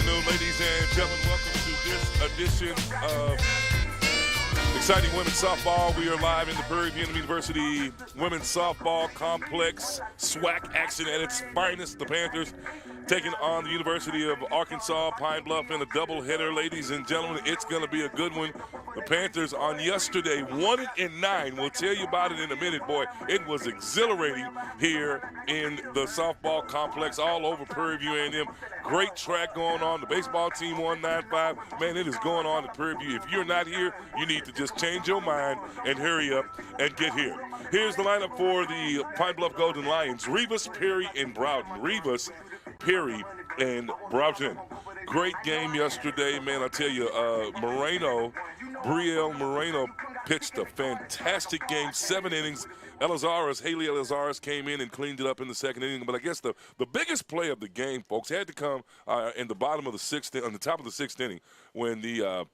afternoon, ladies and gentlemen. Welcome to this edition of exciting women's softball. We are live in the Prairie View University Women's Softball Complex. SWAC action at its finest. The Panthers taking on the University of Arkansas PINE-BLUFF in a doubleheader, ladies and gentlemen. It's going to be a good one. The Panthers on yesterday, 1-9. We'll tell you about it in a minute, boy. It was exhilarating here in the softball complex all over Prairie View A&M. Great track going on. The baseball team 195. Man, it is going on at Prairie View. If you're not here, you need to just change your mind and hurry up and get here. Here's the lineup for the PINE-BLUFF Golden Lions. Rivas, Perry, and Broughton. Rivas, Perry, and Broughton. Great game yesterday, man. I tell you, Brielle Moreno pitched a fantastic game, 7 innings. Haley Elizares came in and cleaned it up in the second inning. But I guess the biggest play of the game, folks, had to come in the bottom of the sixth, on the top of the sixth inning, when the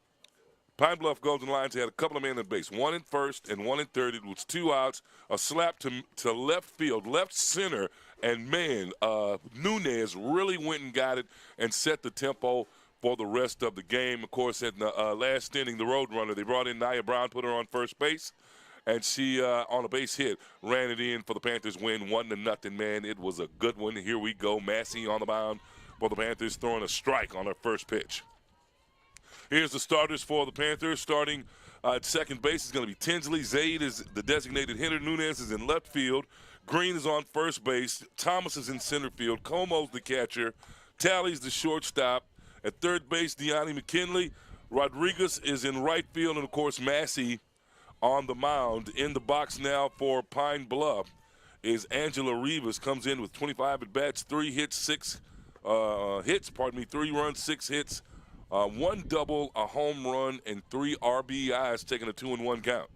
PINE-BLUFF Golden Lions had a couple of men at base, one in first and one in third. It was 2 outs, a slap to left field, left center, and man, Nunez really went and got it and set the tempo for the rest of the game. Of course, in the last inning, the Roadrunner, they brought in Nia Brown, put her on first base, and she, on a base hit, ran it in for the Panthers win 1-0, man. It was a good one. Here we go. Massey on the mound for the Panthers, throwing a strike on her first pitch. Here's the starters for the Panthers. Starting at second base is going to be Tinsley. Zaid is the designated hitter. Nunez is in left field. Green is on first base. Thomas is in center field. Como's the catcher. Talley's the shortstop. At third base, Deani McKinley. Rodriguez is in right field. And, of course, Massey on the mound. In the box now for PINE-BLUFF is Angela Rivas. Comes in with 25 at-bats, 3 runs, 6 hits. 1 double, a home run, and 3 RBIs, taking a 2-1 count.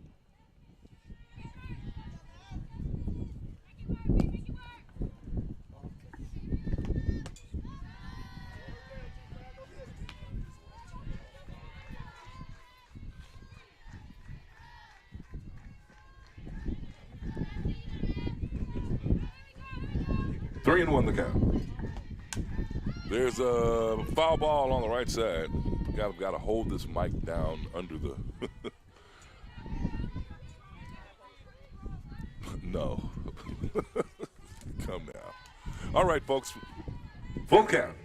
Three and 1 the count. There's a foul ball on the right side. Got to hold this mic down under the. No. Come now. All right, folks. Full count.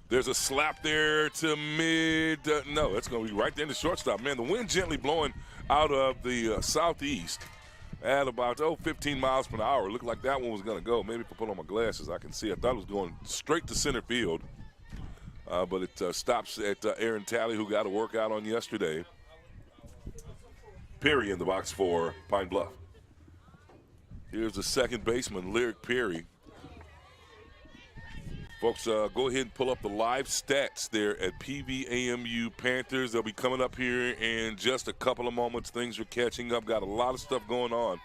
There's a slap there to mid. No, it's going to be right there in the shortstop. Man, the wind gently blowing out of the southeast at about 15 miles per hour. It looked like that one was going to go. Maybe if I put on my glasses, I can see. I thought it was going straight to center field, but it stops at Aaron Talley, who got a workout on yesterday. Perry in the box for PINE-BLUFF. Here's the second baseman, Lyric Perry. Folks, go ahead and pull up the live stats there at PVAMU Panthers. They'll be coming up here in just a couple of moments. Things are catching up. Got a lot of stuff going on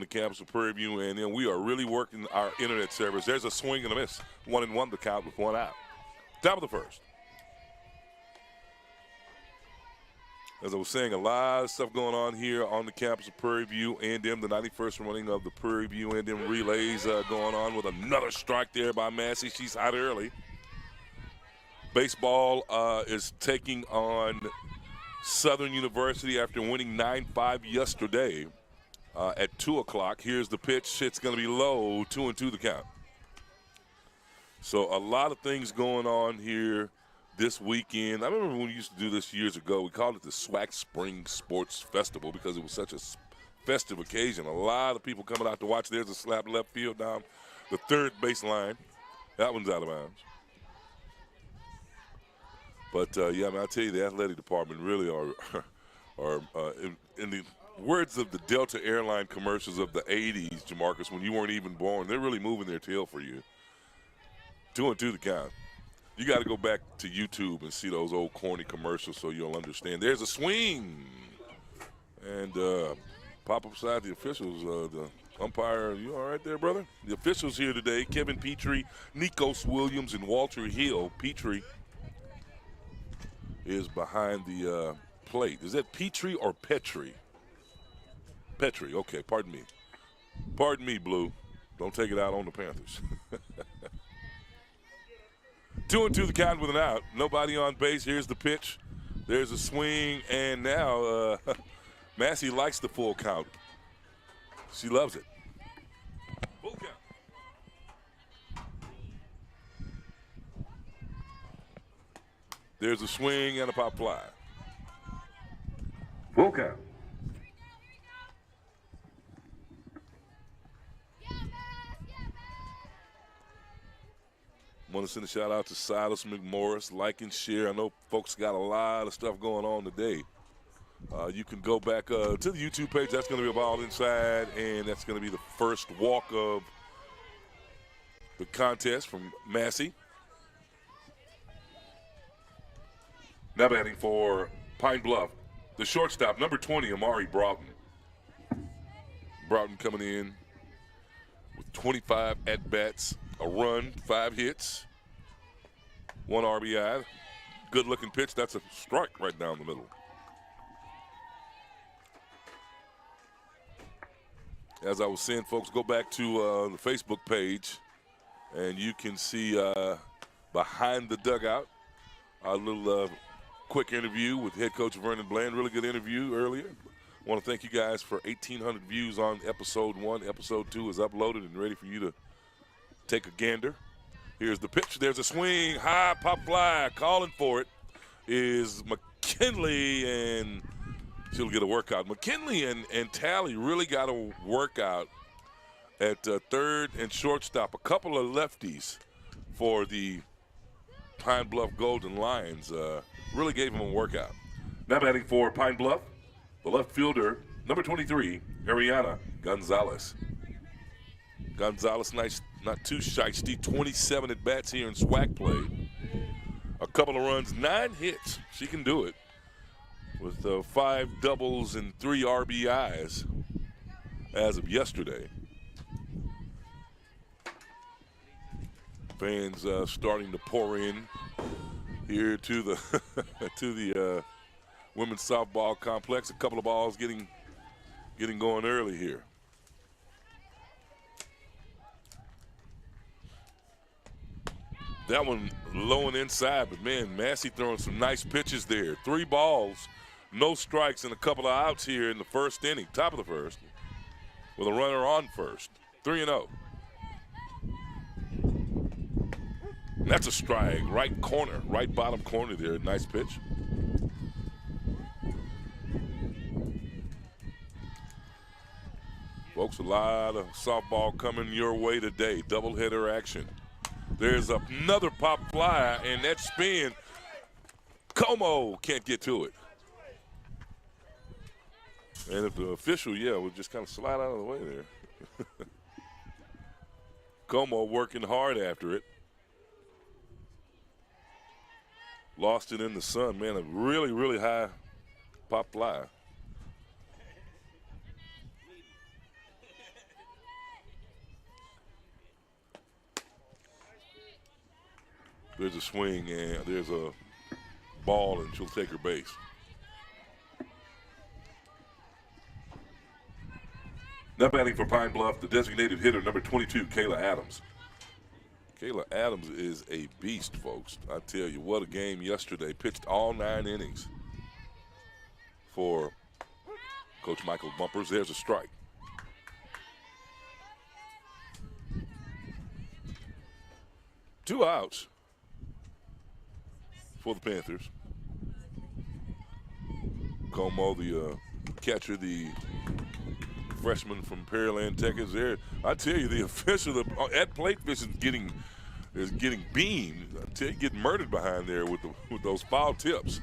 the campus of Prairie View, and then we are really working our internet servers. There's a swing and a miss. 1-1 the count with 1 out. Top of the first. As I was saying, a lot of stuff going on here on the campus of Prairie View A&M, the 91st running of the Prairie View A&M relays going on with another strike there by Massey. She's hot early. Baseball is taking on Southern University after winning 9-5 yesterday at 2 o'clock. Here's the pitch. It's going to be low, 2-2 the count. So a lot of things going on here this weekend. I remember when we used to do this years ago. We called it the SWAC Spring Sports Festival because it was such a festive occasion. A lot of people coming out to watch. There's a slap left field down the third baseline. That one's out of bounds. But, yeah, I mean, I tell you, the athletic department really are in the words of the Delta Airline commercials of the 80s, Jamarcus, when you weren't even born, they're really moving their tail for you. 2-2 the count. You got to go back to YouTube and see those old corny commercials so you'll understand. There's a swing. And pop upside the officials. The umpire, you all right there, brother? The officials here today, Kevin Petrie, Nikos Williams, and Walter Hill. Petrie is behind the plate. Is that Petrie or Petrie? Petrie, okay, pardon me. Pardon me, Blue. Don't take it out on the Panthers. 2-2 the count with an out. Nobody on base. Here's the pitch. There's a swing, and now Massey likes the full count. She loves it. Full count. There's a swing and a pop fly. Full count. Want to send a shout out to Silas McMorris. Like and share. I know folks got a lot of stuff going on today. You can go back to the YouTube page. That's going to be a ball inside, and that's going to be the first walk of the contest from Massey. Now batting for Pine Bluff, the shortstop, number 20, Amari Broughton. Broughton coming in with 25 at-bats, a run, 5 hits, 1 RBI. Good-looking pitch. That's a strike right down the middle. As I was saying, folks, go back to the Facebook page, and you can see behind the dugout a little quick interview with head coach Vernon Bland. Really good interview earlier. I want to thank you guys for 1,800 views on episode 1. Episode 2 is uploaded and ready for you to take a gander. Here's the pitch. There's a swing. High pop fly. Calling for it is McKinley, and she'll get a workout. McKinley and Talley really got a workout at third and shortstop. A couple of lefties for the Pine Bluff Golden Lions. Really gave them a workout. Now batting for Pine Bluff, the left fielder, number 23, Ariana Gonzalez. Gonzalez, nice, not too shiesty. 27 at bats here in SWAC play. A couple of runs, 9 hits. She can do it with 5 doubles and 3 RBIs as of yesterday. Fans starting to pour in here to the to the women's softball complex. A couple of balls getting going early here. That one low and inside, but man, Massey throwing some nice pitches there. 3 balls, no strikes, and a couple of outs here in the first inning, top of the first, with a runner on first. 3-0. That's a strike, right corner, right bottom corner there. Nice pitch. Folks, a lot of softball coming your way today. Doubleheader action. There's another pop fly, and that spin, Como can't get to it. And if the official, would just kind of slide out of the way there. Como working hard after it. Lost it in the sun, man. A really, really high pop fly. There's a swing, and there's a ball, and she'll take her base. Now batting for Pine Bluff, the designated hitter, number 22, Kayla Adams. Kayla Adams is a beast, folks. I tell you, what a game yesterday. Pitched all 9 innings for Coach Michael Bumpers. There's a strike. Two outs for the Panthers. Como, the catcher, the freshman from Pearland Tech, is there. I tell you, the official at plate fishing is getting beamed. I tell you, getting murdered behind there with those foul tips.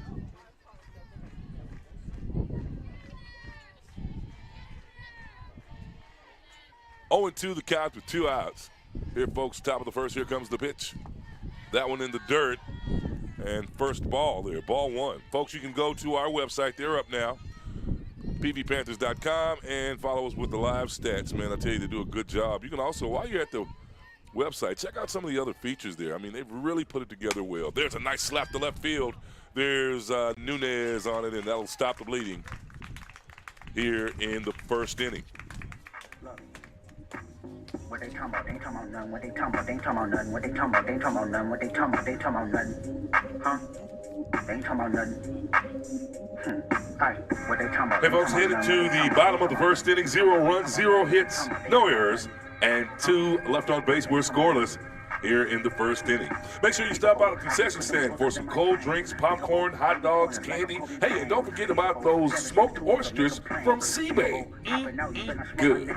Oh, and 2 the count with 2 outs. Here, folks, top of the first. Here comes the pitch. That one in the dirt. And first ball there, ball 1. Folks, you can go to our website. They're up now, pvpanthers.com, and follow us with the live stats. Man, I tell you, they do a good job. You can also, while you're at the website, check out some of the other features there. I mean, they've really put it together well. There's a nice slap to left field. There's Nunez on it, and that'll stop the bleeding here in the first inning. What they talking about? They ain't talking about nothing. What they talking about? They ain't talking about nothing. What they talking about? They ain't talking about nothing. What they talking about? They ain't talking about nothing. Huh? They ain't talking about nothing. Alright, what they talking about? Hey, folks, headed to the bottom of the first inning. 0 runs, 0 hits, no errors, and 2 left on base. We're scoreless here in the first inning. Make sure you stop by the concession stand for some cold drinks, popcorn, hot dogs, candy. Hey, and don't forget about those smoked oysters from Seabay. Good.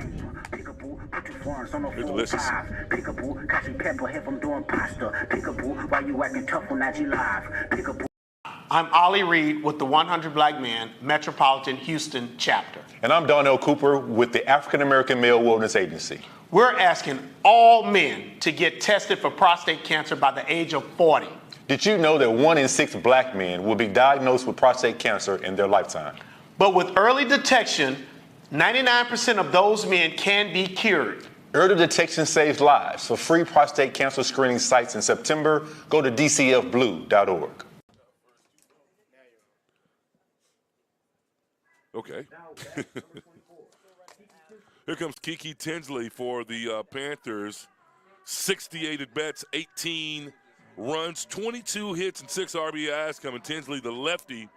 They're delicious. Peekaboo, cause you pepper hip, I'm doing pasta. Peekaboo, why you acting tough on IG Live? Peekaboo. I'm Ollie Reed with the 100 Black Men Metropolitan Houston chapter. And I'm Darnell Cooper with the African American Male Wellness Agency. We're asking all men to get tested for prostate cancer by the age of 40. Did you know that 1 in 6 black men will be diagnosed with prostate cancer in their lifetime? But with early detection, 99% of those men can be cured. Early detection saves lives. For free prostate cancer screening sites in September, go to dcfblue.org. Okay. Here comes Kiki Tinsley for the Panthers. 68 at bats, 18 runs, 22 hits, and 6 RBIs coming. Tinsley, the lefty,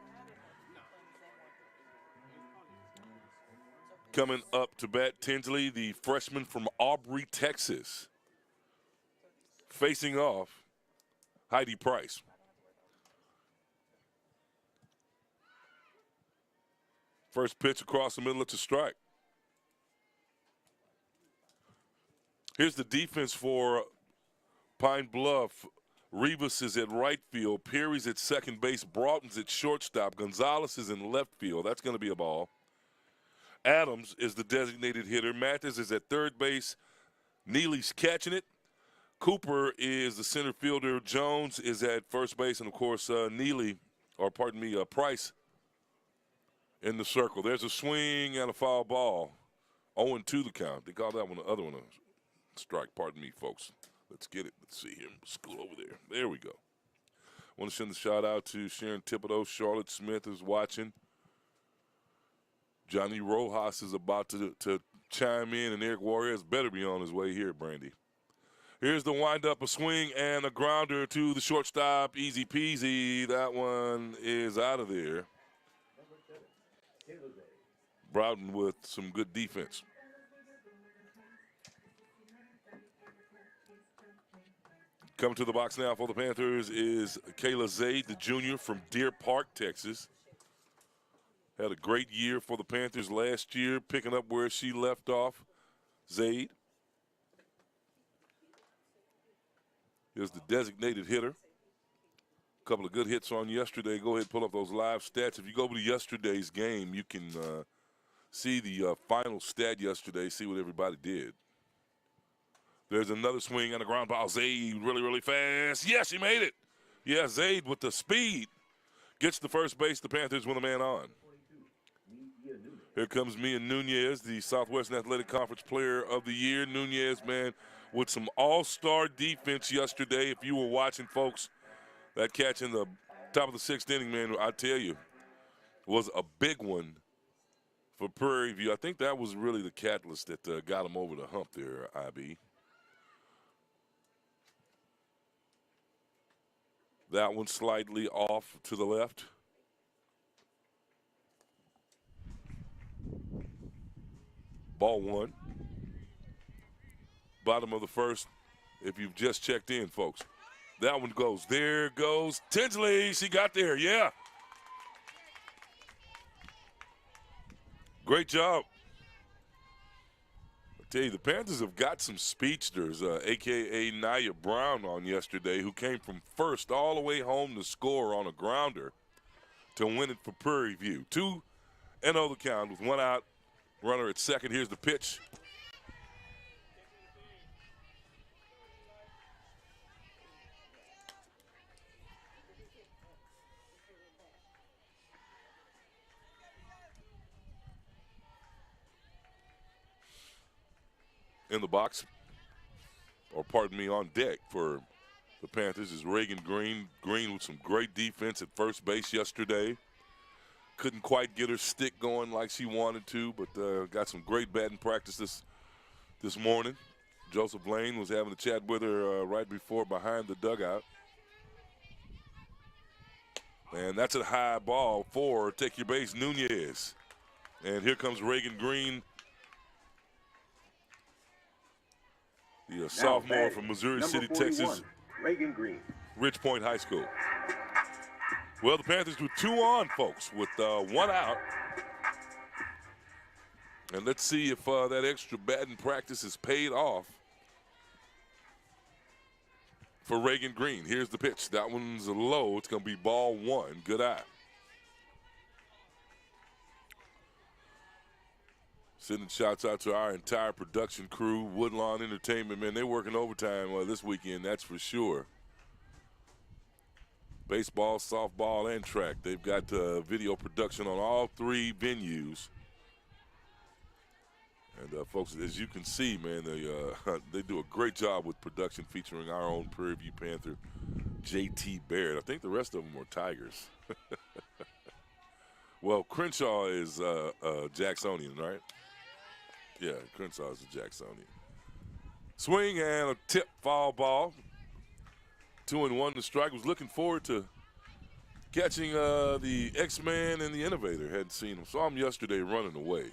coming up to bat. Tinsley, the freshman from Aubrey, Texas, facing off Heidi Price. First pitch across the middle, it's a strike. Here's the defense for Pine-Bluff. Rivas is at right field. Perry's at second base. Broughton's at shortstop. Gonzalez is in left field. That's going to be a ball. Adams is the designated hitter. Mathis is at third base. Neely's catching it. Cooper is the center fielder. Jones is at first base. And, of course, Price in the circle. There's a swing and a foul ball. 0-2 the count. They call that one the other one a strike. Pardon me, folks. Let's get it. Let's see here. School over there. There we go. I want to send a shout out to Sharon Thibodeau. Charlotte Smith is watching. Johnny Rojas is about to chime in, and Eric Warriors better be on his way here, Brandy. Here's the windup, a swing and a grounder to the shortstop. Easy peasy. That one is out of there. Broughton with some good defense. Coming to the box now for the Panthers is Kayla Zaid, the junior from Deer Park, Texas. Had a great year for the Panthers last year, picking up where she left off. Zaid is the designated hitter. A couple of good hits on yesterday. Go ahead and pull up those live stats. If you go to yesterday's game, you can see the final stat yesterday, see what everybody did. There's another swing and a ground ball. Zaid really, really fast. Yes, he made it. Yeah, Zaid with the speed gets to first base. The Panthers with a man on. Here comes Mia Nunez, the Southwestern Athletic Conference Player of the Year. Nunez, man, with some all-star defense yesterday. If you were watching, folks, that catch in the top of the 6th inning, man, I tell you, was a big one for Prairie View. I think that was really the catalyst that got him over the hump there, IB. That one slightly off to the left. Ball 1. Bottom of the first, if you've just checked in, folks. That one goes. There goes Tinsley. She got there, yeah. Great job. I tell you, the Panthers have got some speedsters, a.k.a. Nia Brown on yesterday, who came from first all the way home to score on a grounder to win it for Prairie View. 2-0 the count with 1 out, runner at second. Here's the pitch. In the box, or pardon me, on deck for the Panthers is Reagan Green. Green with some great defense at first base yesterday. Couldn't quite get her stick going like she wanted to, but got some great batting practice this morning. Joseph Lane was having a chat with her right before behind the dugout. And that's a high ball for take your base, Nunez. And here comes Reagan Green, the sophomore from Missouri City, Texas. Reagan Green. Ridge Point High School. Well, the Panthers with 2 on, folks, with 1 out. And let's see if that extra batting practice is paid off for Reagan Green. Here's the pitch. That one's low. It's going to be ball 1. Good eye. Sending shouts out to our entire production crew, Woodlawn Entertainment. Man, they're working overtime this weekend, that's for sure. Baseball, softball, and track. They've got video production on all 3 venues. And, folks, as you can see, man, they do a great job with production featuring our own Prairie View Panther, J.T. Baird. I think the rest of them are Tigers. Well, Crenshaw is Jacksonian, right? Yeah, Crenshaw is a Jacksonian. Swing and a tip foul ball. 2-1 to strike. Was looking forward to catching the X-Man and the Innovator. Hadn't seen him. Saw him yesterday running away.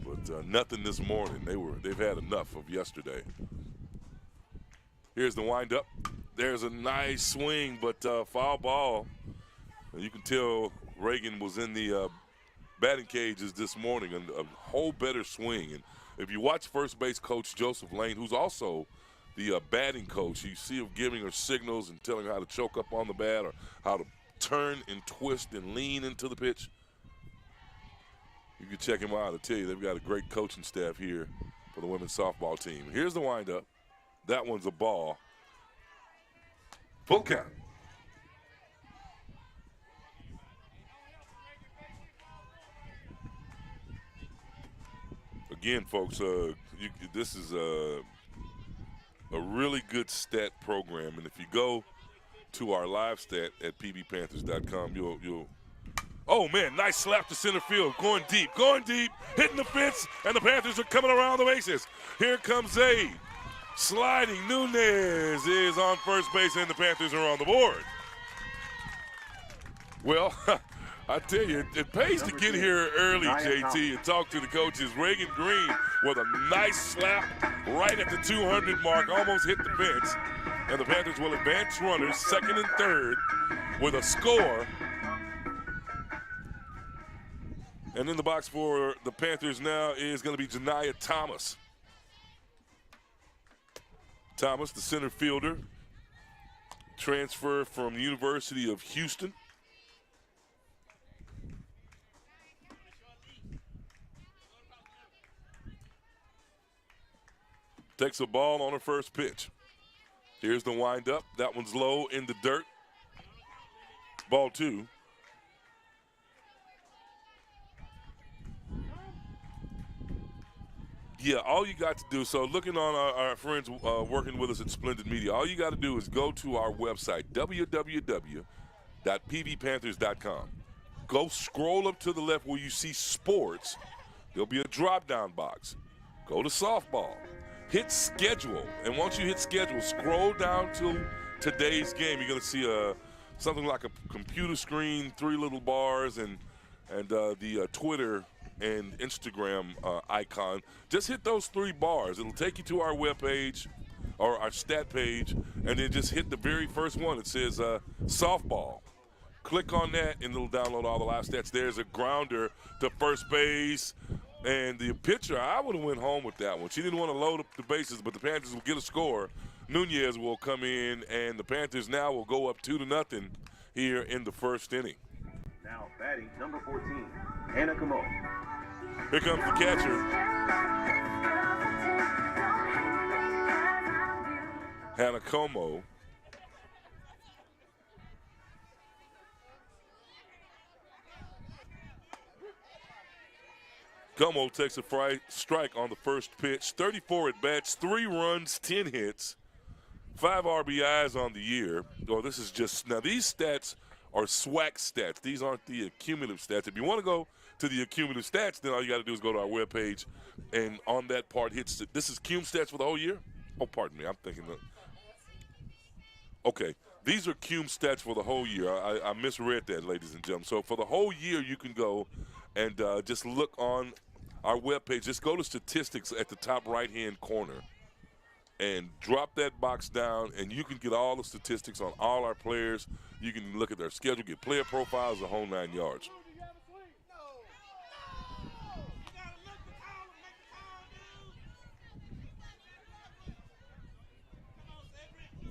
But nothing this morning. They've had enough of yesterday. Here's the windup. There's a nice swing, but foul ball. You can tell Reagan was in the batting cages this morning, and a whole better swing. And if you watch first base coach Joseph Lane, who's also the batting coach, you see him giving her signals and telling her how to choke up on the bat or how to turn and twist and lean into the pitch. You can check him out. I tell you, they've got a great coaching staff here for the women's softball team. Here's the windup. That one's a ball. Full count. Again, folks, this is a really good stat program, and if you go to our live stat at pbpanthers.com, you'll. Oh man, nice slap to center field, going deep, hitting the fence, and the Panthers are coming around the bases. Here comes Zaid, sliding. Nunez is on first base, and the Panthers are on the board. Well, I tell you, it pays to get here early, JT, and talk to the coaches. Reagan Green with a nice slap right at the 200 mark, almost hit the fence. And the Panthers will advance runners second and third with a score. And in the box for the Panthers now is going to be Janiyah Thomas. Thomas, the center fielder, transfer from the University of Houston. Takes a ball on her first pitch. Here's the windup. That one's low in the dirt. Ball 2. Yeah, all you got to do, so looking on our friends working with us at Splendid Media, all you got to do is go to our website, www.pvpanthers.com. Go scroll up to the left where you see sports. There'll be a drop-down box. Go to softball. Hit schedule, and once you hit schedule, scroll down to today's game. You're going to see something like a computer screen, 3 little bars, and the Twitter and Instagram icon. Just hit those 3 bars. It'll take you to our webpage or our stat page, and then just hit the very first one. It says softball. Click on that, and it'll download all the live stats. There's a grounder to first base. And the pitcher, I would have went home with that one. She didn't want to load up the bases, but the Panthers will get a score. Nunez will come in, and the Panthers now will go up 2-0 here in the first inning. Now batting, number 14, Hannah Como. Here comes the catcher. Hannah Como. Como takes a strike on the first pitch. 34 at-bats, 3 runs, 10 hits, 5 RBIs on the year. Oh, this is just, now these stats are SWAC stats. These aren't the cumulative stats. If you want to go to the cumulative stats, then all you got to do is go to our webpage, and on that part hits – this is cum stats for the whole year? Oh, pardon me. I'm thinking – okay. These are cum stats for the whole year. I misread that, ladies and gentlemen. So for the whole year, you can go and just look on our webpage. Just go to statistics at the top right-hand corner and drop that box down, and you can get all the statistics on all our players. You can look at their schedule, get player profiles, the whole 9 yards.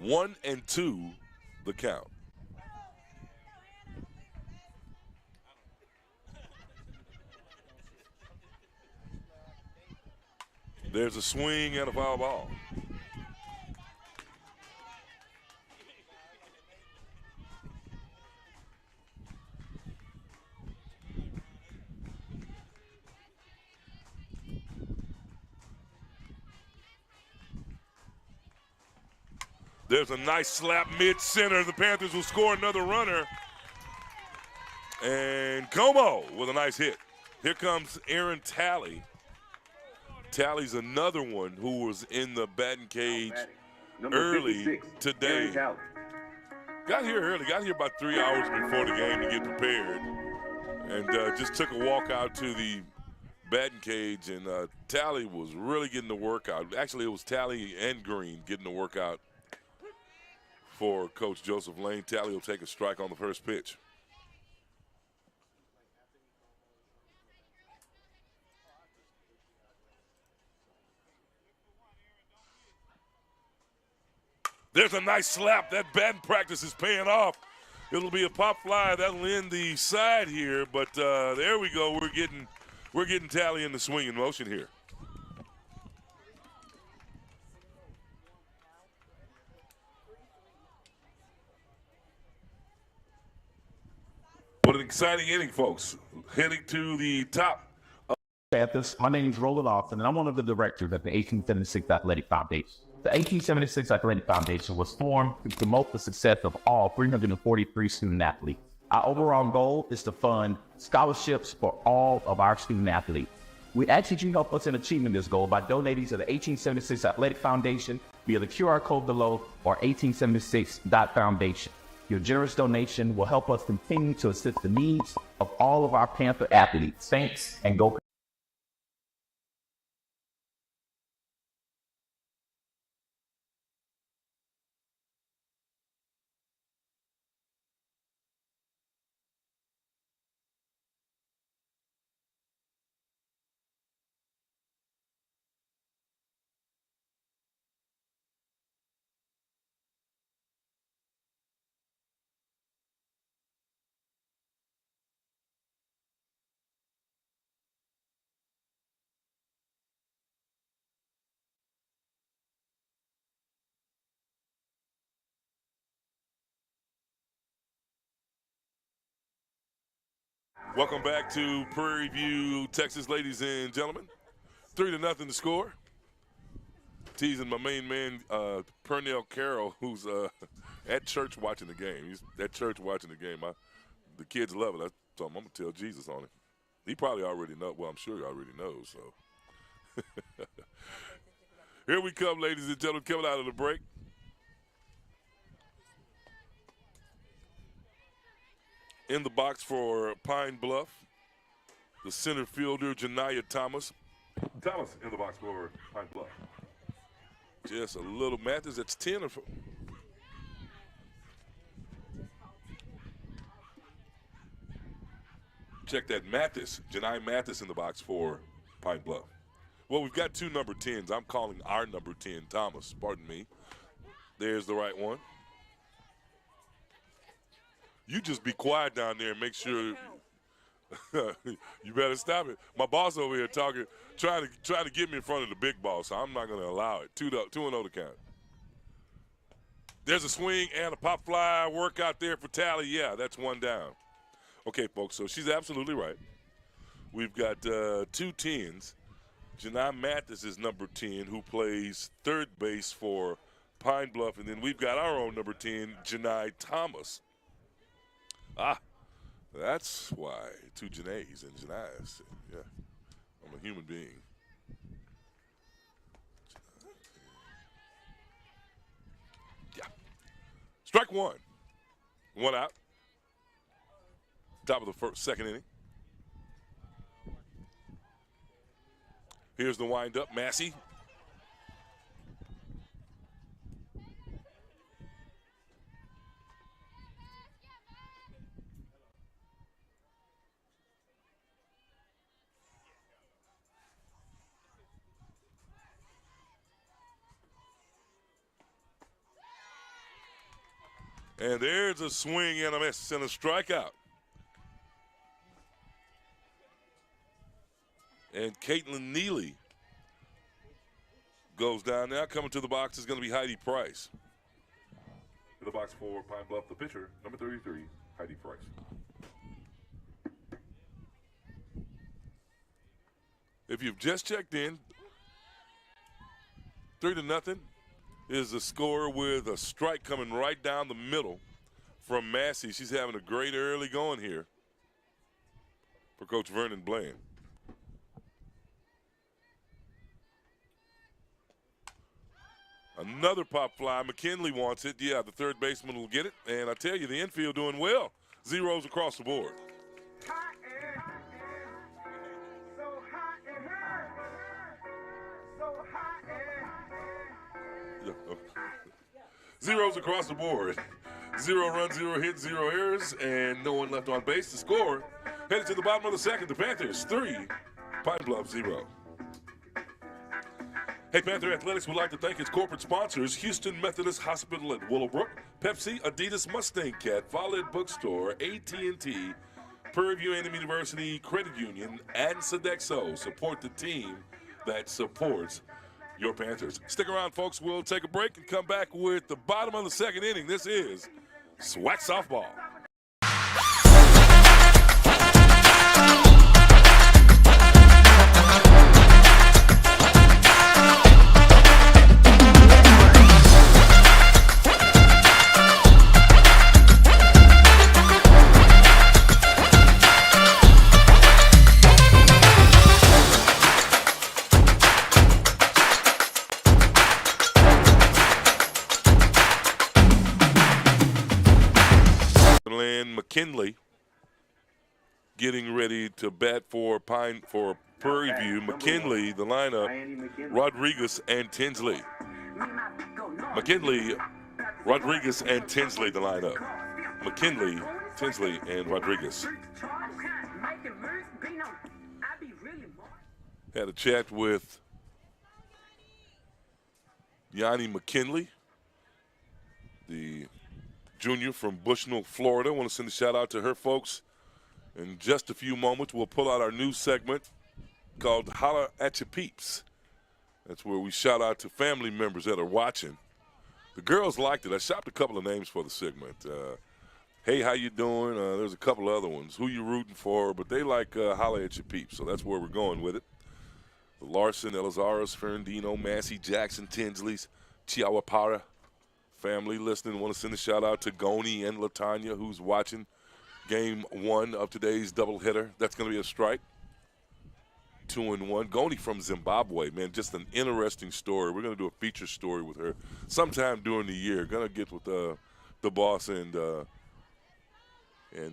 One and two, the count. There's a swing and a foul ball. There's a nice slap mid-center. The Panthers will score another runner. And Como with a nice hit. Here comes Aaron Talley. Talley's another one who was in the batting cage early today. Got here early, got here about 3 hours before the game to get prepared. And just took a walk out to the batting cage, and Talley was really getting the workout. Actually, it was Talley and Green getting the workout for Coach Joseph Lane. Talley will take a strike on the first pitch. There's a nice slap. That batting practice is paying off. It'll be a pop fly. That'll end the side here, but there we go. We're getting Talley in the swinging motion here. What an exciting inning, folks. Heading to the top. Panthers. My name is Roland Austin, and I'm one of the directors at the 1876 Athletic Foundation. The 1876 Athletic Foundation was formed to promote the success of all 343 student athletes. Our overall goal is to fund scholarships for all of our student athletes. We ask that you help us in achieving this goal by donating to the 1876 Athletic Foundation via the QR code below or 1876.foundation. Your generous donation will help us continue to assist the needs of all of our Panther athletes. Thanks, and go. Welcome back to Prairie View, Texas, ladies and gentlemen. 3-0 the score. Teasing my main man, Pernell Carroll, who's at church watching the game. He's at church watching the game. The kids love it. I told him I'm going to tell Jesus on it. He probably already knows. Well, I'm sure he already knows. So here we come, ladies and gentlemen, coming out of the break. In the box for Pine-Bluff, the center fielder, Janiyah Thomas. Thomas in the box for Pine-Bluff. Just a little Mathis, that's 10. Check that, Mathis, Janiyah Mathis in the box for Pine-Bluff. Well, we've got two number 10s. I'm calling our number 10 Thomas, pardon me. There's the right one. You just be quiet down there and make sure you better stop it. My boss over here talking, trying to get me in front of the big boss, so I'm not going to allow it. 2-0 to count. There's a swing and a pop fly work out there for Talley. Yeah, that's one down. Okay, folks, so she's absolutely right. We've got two 10s. Janiyah Mathis is number 10, who plays third base for Pine-Bluff, and then we've got our own number 10, Janiyah Thomas. Ah, that's why. Two Janaes and Janais. Yeah, I'm a human being. Yeah. Strike one. One out. Top of the second inning. Here's the windup. Massey. And there's a swing and a miss and a strikeout. And Caitlin Neely goes down now. Coming to the box is going to be Heidi Price. To the box for Pine Bluff, the pitcher, number 33, Heidi Price. If you've just checked in, 3-0 is the score with a strike coming right down the middle from Massey. She's having a great early going here for Coach Vernon Bland. Another pop fly. McKinley wants it. Yeah, the third baseman will get it. And I tell you, the infield doing well. Zeros across the board. Zeros across the board. 0 runs, 0 hits, 0 errors, and no one left on base to score. Headed to the bottom of the second, the Panthers 3, Pine Bluff 0. Hey, Panther Athletics would like to thank its corporate sponsors, Houston Methodist Hospital at Willowbrook, Pepsi, Adidas Mustang Cat, Follett Bookstore, AT&T, Prairie View A&M University Credit Union, and Sodexo. Support the team that supports your Panthers. Stick around, folks. We'll take a break and come back with the bottom of the second inning. This is SWAC Softball. McKinley getting ready to bat for Prairie View. McKinley, the lineup, Rodriguez and Tinsley. McKinley, Rodriguez and Tinsley, the lineup. McKinley, Tinsley, and Rodriguez. Had a chat with Yanni McKinley, the junior from Bushnell, Florida. I want to send a shout out to her folks. In just a few moments, we'll pull out our new segment called Holla at Your Peeps. That's where we shout out to family members that are watching. The girls liked it. I shopped a couple of names for the segment. Hey, how you doing? There's a couple of other ones. Who you rooting for? But they like Holla at Your Peeps, so that's where we're going with it. The Larson, Elizaris, Ferrandino, Massey, Jackson, Tinsley's, Chihuahua family listening. Want to send a shout out to Goni and Latanya, who's watching game one of today's doubleheader. That's going to be a strike. 2-1. Goni from Zimbabwe, man, just an interesting story. We're going to do a feature story with her sometime during the year. Going to get with the boss and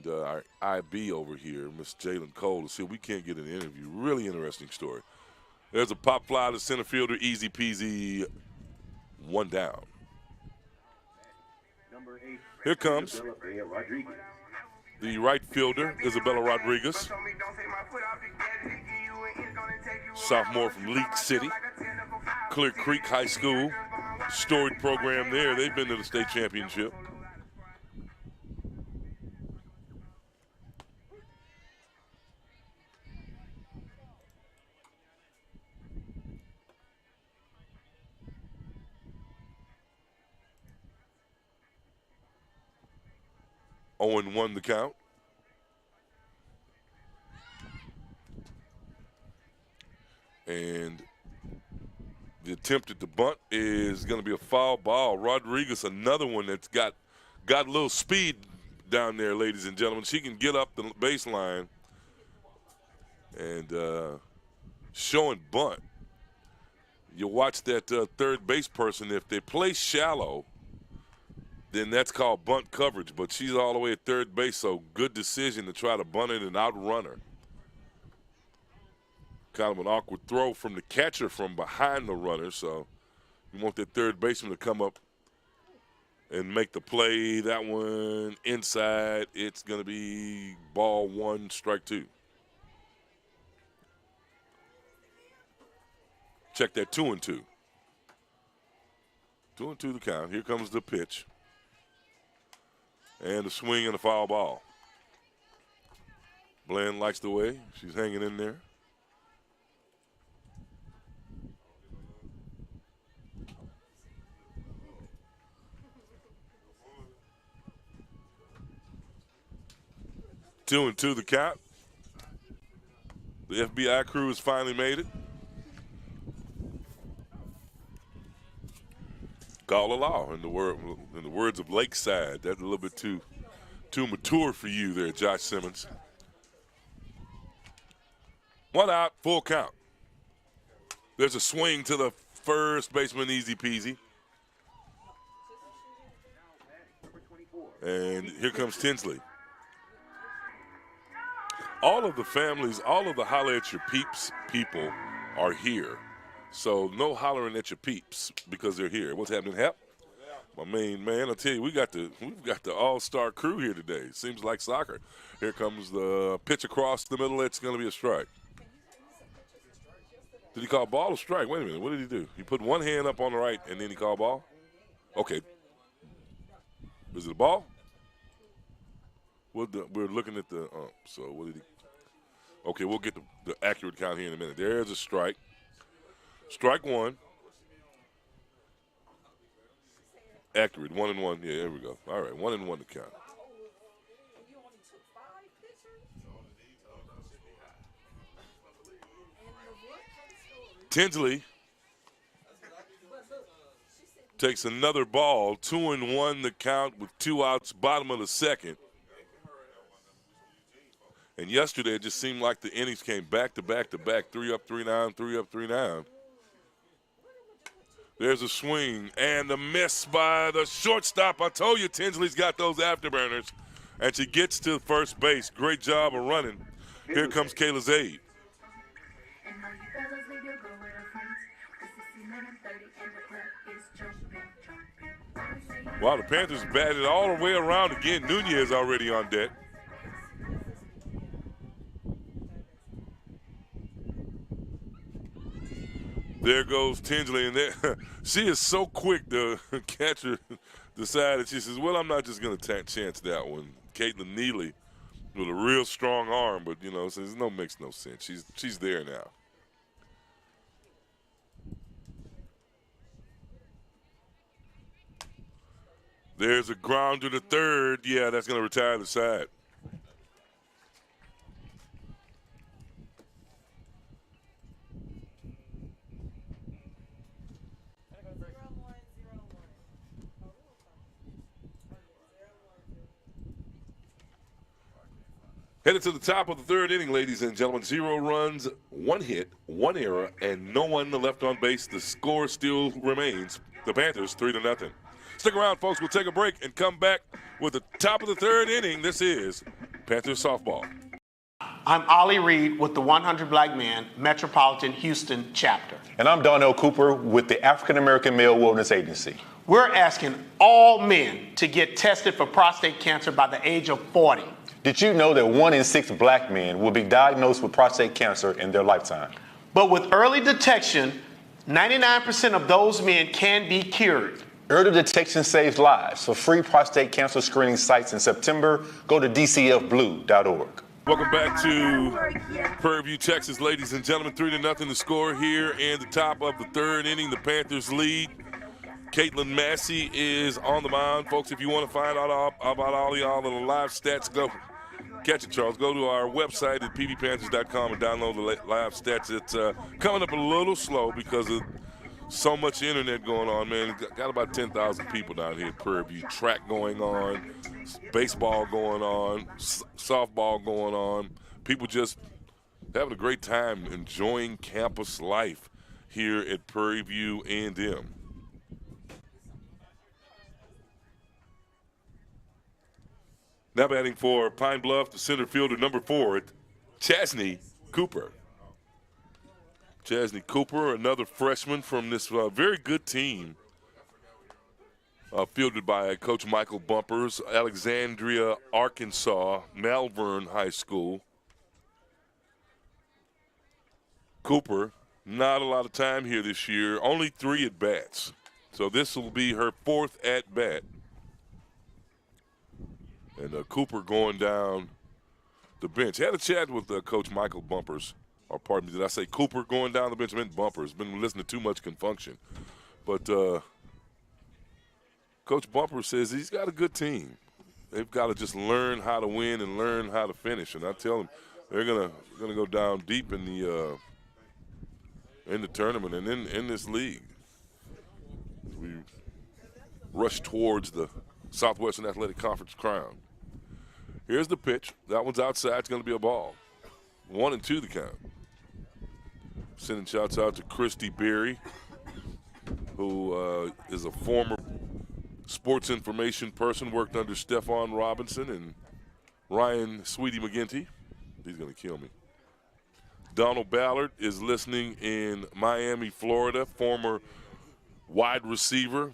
our IB over here, Miss Jalen Cole, to see if we can't get an interview. Really interesting story. There's a pop fly to center fielder, easy peasy, one down. Here comes the right fielder, Isabella Rodriguez, sophomore from League City, Clear Creek High School, storied program there. They've been to the state championship. Owen won the count. And the attempt at the bunt is going to be a foul ball. Rodriguez, another one that's got a little speed down there, ladies and gentlemen. She can get up the baseline and showing bunt. You watch that third base person. If they play shallow, then that's called bunt coverage. But she's all the way at third base, so good decision to try to bunt it and outrun her. Kind of an awkward throw from the catcher from behind the runner, so you want that third baseman to come up and make the play. That one inside. It's going to be ball 1, strike 2. Check that 2-2. 2-2 the count. Here comes the pitch. And the swing and the foul ball. Bland likes the way she's hanging in there. Two and two the count. The FBI crew has finally made it. Call a law in the words of Lakeside. That's a little bit too mature for you there, Josh Simmons. 1 out, full count. There's a swing to the first baseman, easy peasy. And here comes Tinsley. All of the families, all of the holler at your peeps people are here. So no hollering at your peeps because they're here. What's happening, Hep? My main man, I'll tell you, we've got the all-star crew here today. Seems like soccer. Here comes the pitch across the middle. It's going to be a strike. Did he call ball or strike? Wait a minute. What did he do? He put one hand up on the right and then he called ball? Okay. Is it a ball? We're looking at the so what did he? Okay, we'll get the accurate count here in a minute. There's a strike. Strike 1. Accurate, 1-1. Yeah, there we go. All right, 1-1 to count. Tinsley takes another ball, 2-1 the count with 2 outs, bottom of the second. And yesterday it just seemed like the innings came back to back to back, 3 up, 3 down, 3 up, 3 down. There's a swing and a miss by the shortstop. I told you Tinsley's got those afterburners. And she gets to first base. Great job of running. Here comes Kayla Zaid. Wow, the Panthers batted all the way around again. Nunez already on deck. There goes Tinsley, and there, she is so quick. The catcher decided, she says, well, I'm not just going to chance that one. Caitlin Neely with a real strong arm, but, you know, says makes no sense. She's there now. There's a grounder to third. Yeah, that's going to retire the side. Headed to the top of the third inning, ladies and gentlemen. 0 runs, 1 hit, 1 error, and no one left on base. The score still remains the Panthers 3-0. Stick around, folks. We'll take a break and come back with the top of the third inning. This is Panthers softball. I'm Ollie Reed with the 100 Black Men Metropolitan Houston chapter. And I'm Darnell Cooper with the African American Male Wellness Agency. We're asking all men to get tested for prostate cancer by the age of 40. Did you know that 1 in 6 black men will be diagnosed with prostate cancer in their lifetime? But with early detection, 99% of those men can be cured. Early detection saves lives. For free prostate cancer screening sites in September, go to dcfblue.org. Welcome back to Prairie View, Texas, ladies and gentlemen. 3-0 the score here in the top of the third inning. The Panthers lead. Caitlin Massey is on the mound. Folks, if you want to find out about all of the live stats, go catch it, Charles. Go to our website at pvpanthers.com and download the live stats. It's coming up a little slow because of So much internet going on, man. Got about 10,000 people down here at Prairie View. Track going on, baseball going on, softball going on. People just having a great time enjoying campus life here at Prairie View A&M. Now batting for Pine Bluff, the center fielder, number 4, Chasney Cooper. Chasney Cooper, another freshman from this very good team, fielded by Coach Michael Bumpers, Alexandria, Arkansas, Malvern High School. Cooper, not a lot of time here this year, only 3 at-bats. So this will be her 4th at-bat. And Cooper going down the bench. Had a chat with Coach Michael Bumpers. Or pardon me, did I say Cooper going down the bench? I meant Bumpers. Been listening to too much Confunction. But Coach Bumpers says he's got a good team. They've got to just learn how to win and learn how to finish. And I tell them they're gonna go down deep in the tournament and in this league. We rush towards the Southwestern Athletic Conference crown. Here's the pitch. That one's outside. It's going to be a ball. 1-2 the count. Sending shouts out to Christy Berry, who is a former sports information person, worked under Stephon Robinson and Ryan Sweetie McGinty. He's going to kill me. Donald Ballard is listening in Miami, Florida, former wide receiver,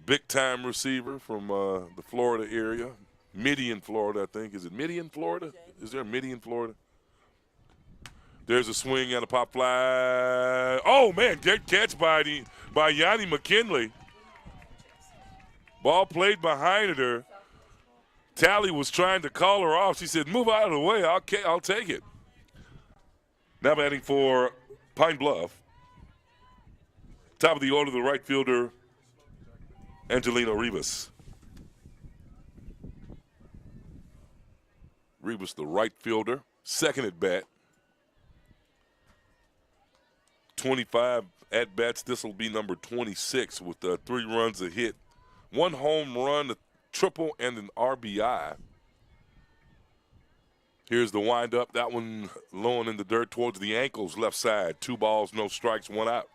big-time receiver from the Florida area. Midian, Florida, I think. Is it Midian, Florida? Is there a Midian, Florida? There's a swing and a pop fly. Oh, man, great catch by Yanni McKinley. Ball played behind her. Tally was trying to call her off. She said, move out of the way. I'll take it. Now batting for Pine Bluff. Top of the order, the right fielder, Angelina Rivas. Rivas, the right fielder, second at bat. 25 at bats. This will be number 26 with 3 runs, a hit, 1 home run, a triple, and an RBI. Here's the windup. That one low and in the dirt towards the ankles, left side. 2 balls, no strikes, 1 out.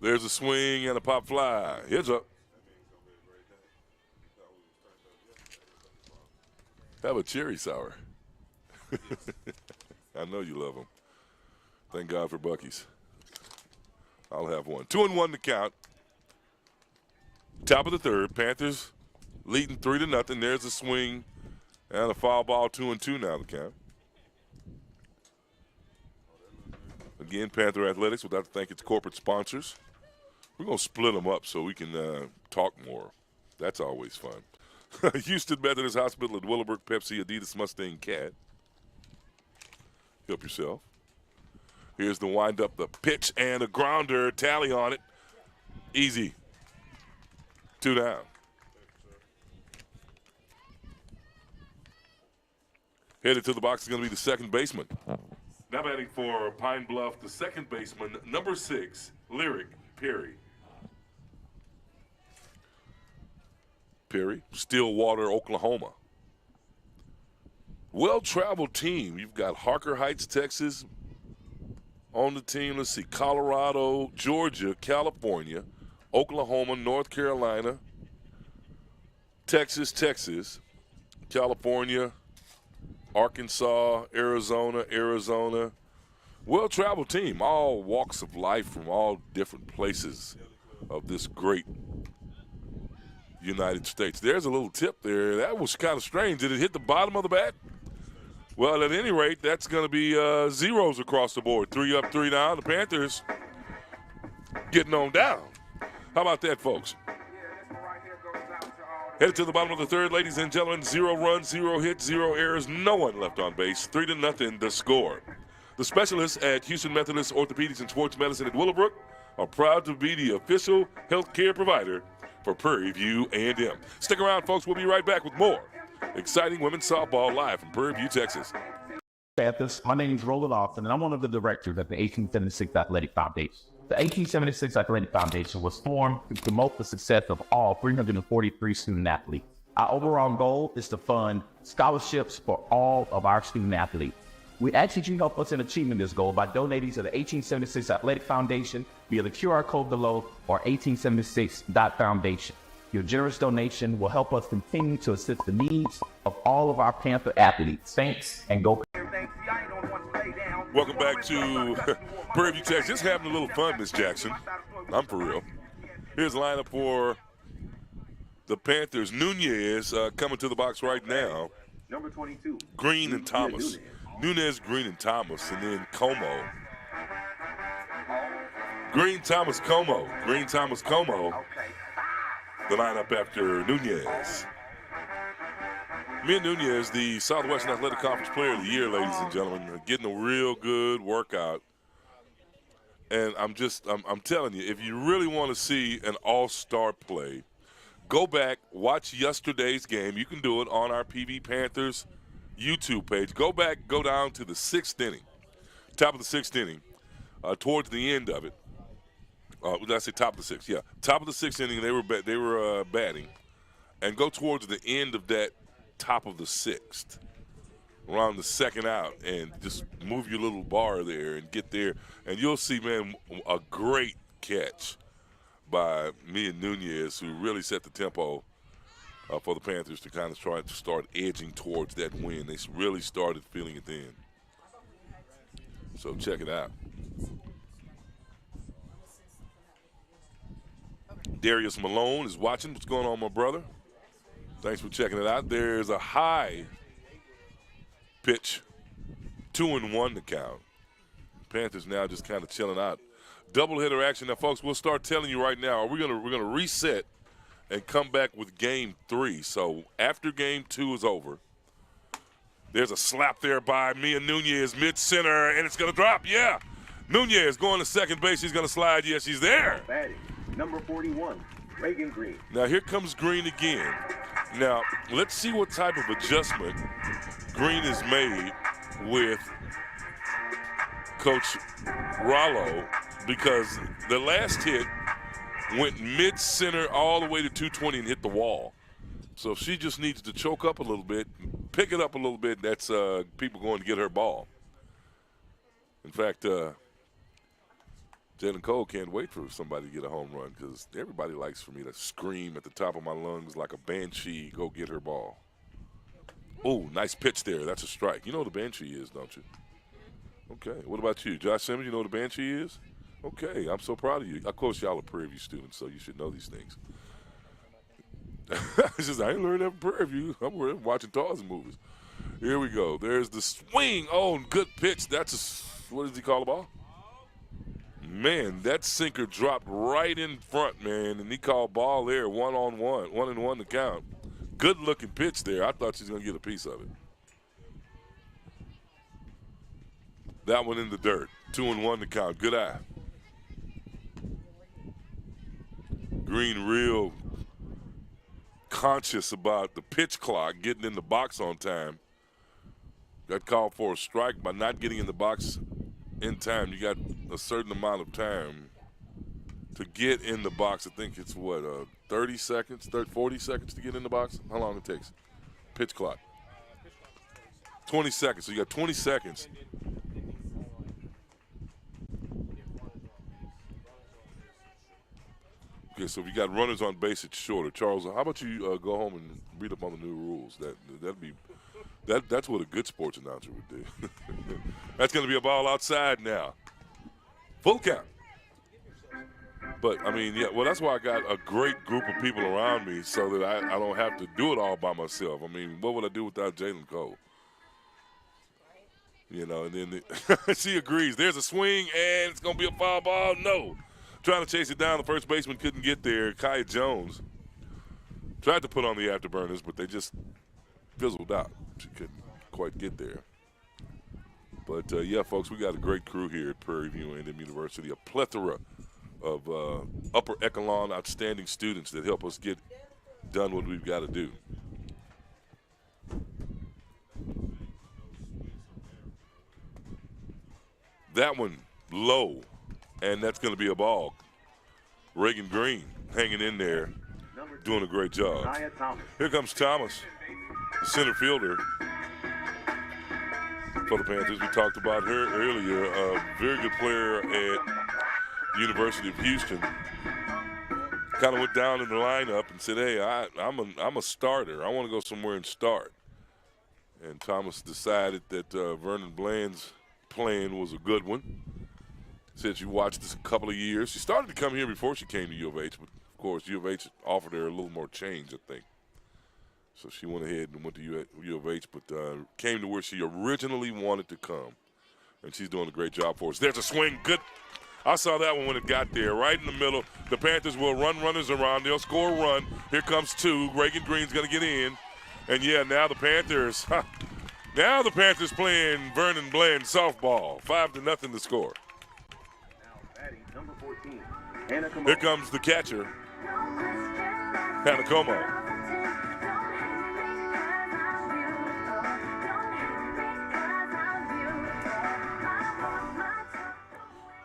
There's a swing and a pop fly. Here's up. Have a cherry sour. I know you love them. Thank God for Buc-ee's. I'll have one. 2-1 to count. Top of the third. Panthers leading 3-0. There's a swing and a foul ball. 2-2 now to count. Again, Panther Athletics would like to thank its corporate sponsors. We're going to split them up so we can talk more. That's always fun. Houston Methodist Hospital at Willowbrook, Pepsi, Adidas, Mustang, Cat. Help yourself. Here's the windup, the pitch, and a grounder. Tally on it. Easy. 2 down. Headed to the box is going to be the second baseman. Now batting for Pine Bluff, the second baseman, number 6, Lyric Perry. Perry, Stillwater, Oklahoma. Well-traveled team. You've got Harker Heights, Texas on the team. Let's see, Colorado, Georgia, California, Oklahoma, North Carolina, Texas, California, Arkansas, Arizona. Well-traveled team, all walks of life from all different places of this great United States. There's a little tip there. That was kind of strange. Did it hit the bottom of the bat? Well, at any rate, that's going to be zeros across the board. 3 up, 3 down. The Panthers getting on down. How about that, folks? Headed to the bottom of the third, ladies and gentlemen. 0 runs, 0 hits, 0 errors, no one left on base. 3-0 the score. The specialists at Houston Methodist Orthopedics and Sports Medicine at Willowbrook are proud to be the official health care provider for Prairie View A&M. Stick around, folks. We'll be right back with more exciting women's softball live from Prairie View, Texas. Panthers. My name is Roland Austin, and I'm one of the directors at the 1876 Athletic Foundation. The 1876 Athletic Foundation was formed to promote the success of all 343 student athletes. Our overall goal is to fund scholarships for all of our student athletes. We ask that you help us in achieving this goal by donating to the 1876 Athletic Foundation via the QR code below or 1876.foundation. Your generous donation will help us continue to assist the needs of all of our Panther athletes. Thanks, and go. Welcome back to Prairie View, Texas. Just having a little fun, Miss Jackson. I'm for real. Here's the lineup for the Panthers. Nunez coming to the box right now. Number 22. Green and Thomas. Nunez, Green, and Thomas, and then Como. Green, Thomas, Como. Green, Thomas, Como. The lineup after Nunez. Mia Nunez, the Southwestern Athletic Conference Player of the Year, ladies and gentlemen, getting a real good workout. And I'm telling you, if you really want to see an all-star play, go back, watch yesterday's game. You can do it on our PV Panthers YouTube page. Go back, go down to the 6th inning, top of the 6th inning, towards the end of it. Did I say top of the 6th? Yeah, top of the 6th inning. They were batting, and go towards the end of that top of the 6th, around the 2nd out, and just move your little bar there and get there, and you'll see, man, a great catch by Mia Nunez, who really set the tempo for the Panthers to kind of try to start edging towards that win. They really started feeling it then. So check it out. Darius Malone is watching. What's going on, my brother? Thanks for checking it out. There's a high pitch, 2-1 to count. Panthers now just kind of chilling out. Doubleheader action. Now, folks, we'll start telling you right now. We're gonna reset and come back with Game 3. So after Game 2 is over, there's a slap there by Mia Nunez, mid-center, and it's gonna drop. Yeah, Nunez going to second base. She's gonna slide. Yes, she's there. Batting, number 41, Reagan Green. Now here comes Green again. Now let's see what type of adjustment Green has made with Coach Rollo, because the last hit went mid-center all the way to 220 and hit the wall. So if she just needs to choke up a little bit, pick it up a little bit, that's people going to get her ball. In fact, Jalen Cole can't wait for somebody to get a home run, because everybody likes for me to scream at the top of my lungs like a banshee, go get her ball. Oh, nice pitch there. That's a strike. You know what a banshee is, don't you? Okay. What about you? Josh Simmons, you know what a banshee is? Okay. I'm so proud of you. Of course, y'all are Prairie View students, so you should know these things. It's just, I ain't learned that from Prairie View. I'm watching Tarzan movies. Here we go. There's the swing. Oh, good pitch. That's a, what does he call the ball? Man, that sinker dropped right in front, man, and he called ball there, 1-on-1, 1-and-1 to count. Good-looking pitch there. I thought she was going to get a piece of it. That one in the dirt, 2-and-1 to count. Good eye. Green real conscious about the pitch clock, getting in the box on time. Got called for a strike by not getting in the box in time. You got a certain amount of time to get in the box. I think it's what, 30 seconds, 40 seconds to get in the box? How long it takes? Pitch clock. 20 seconds. So you got 20 seconds. Okay, so if you got runners on base, it's shorter. Charles, how about you go home and read up on the new rules? That's what a good sports announcer would do. That's going to be a ball outside now. Full count. But, I mean, yeah, well, that's why I got a great group of people around me so that I don't have to do it all by myself. I mean, what would I do without Jalen Cole? You know, and then she agrees. There's a swing, and it's going to be a foul ball. No. Trying to chase it down. The first baseman couldn't get there. Kaya Jones tried to put on the afterburners, but they just fizzled out. She couldn't quite get there. But, yeah, folks, we got a great crew here at Prairie View A&M University, a plethora of upper echelon outstanding students that help us get done what we've got to do. That one low, and that's going to be a ball. Reagan Green hanging in there, doing a great job. Here comes Thomas, the center fielder for the Panthers. We talked about her earlier. A very good player at the University of Houston. Kind of went down in the lineup and said, hey, I'm a starter. I want to go somewhere and start. And Thomas decided that Vernon Bland's plan was a good one. Said she watched this a couple of years. She started to come here before she came to U of H, but of course U of H offered her a little more change, I think. So she went ahead and went to U of H, but came to where she originally wanted to come. And she's doing a great job for us. There's a swing. Good. I saw that one when it got there, right in the middle. The Panthers will run runners around. They'll score a run. Here comes two. Reagan Green's going to get in. And, yeah, now the Panthers playing Vernon Bland softball. 5-0 to score. Now batting, number 14, Hannah Como. Here comes the catcher, Hannah Como.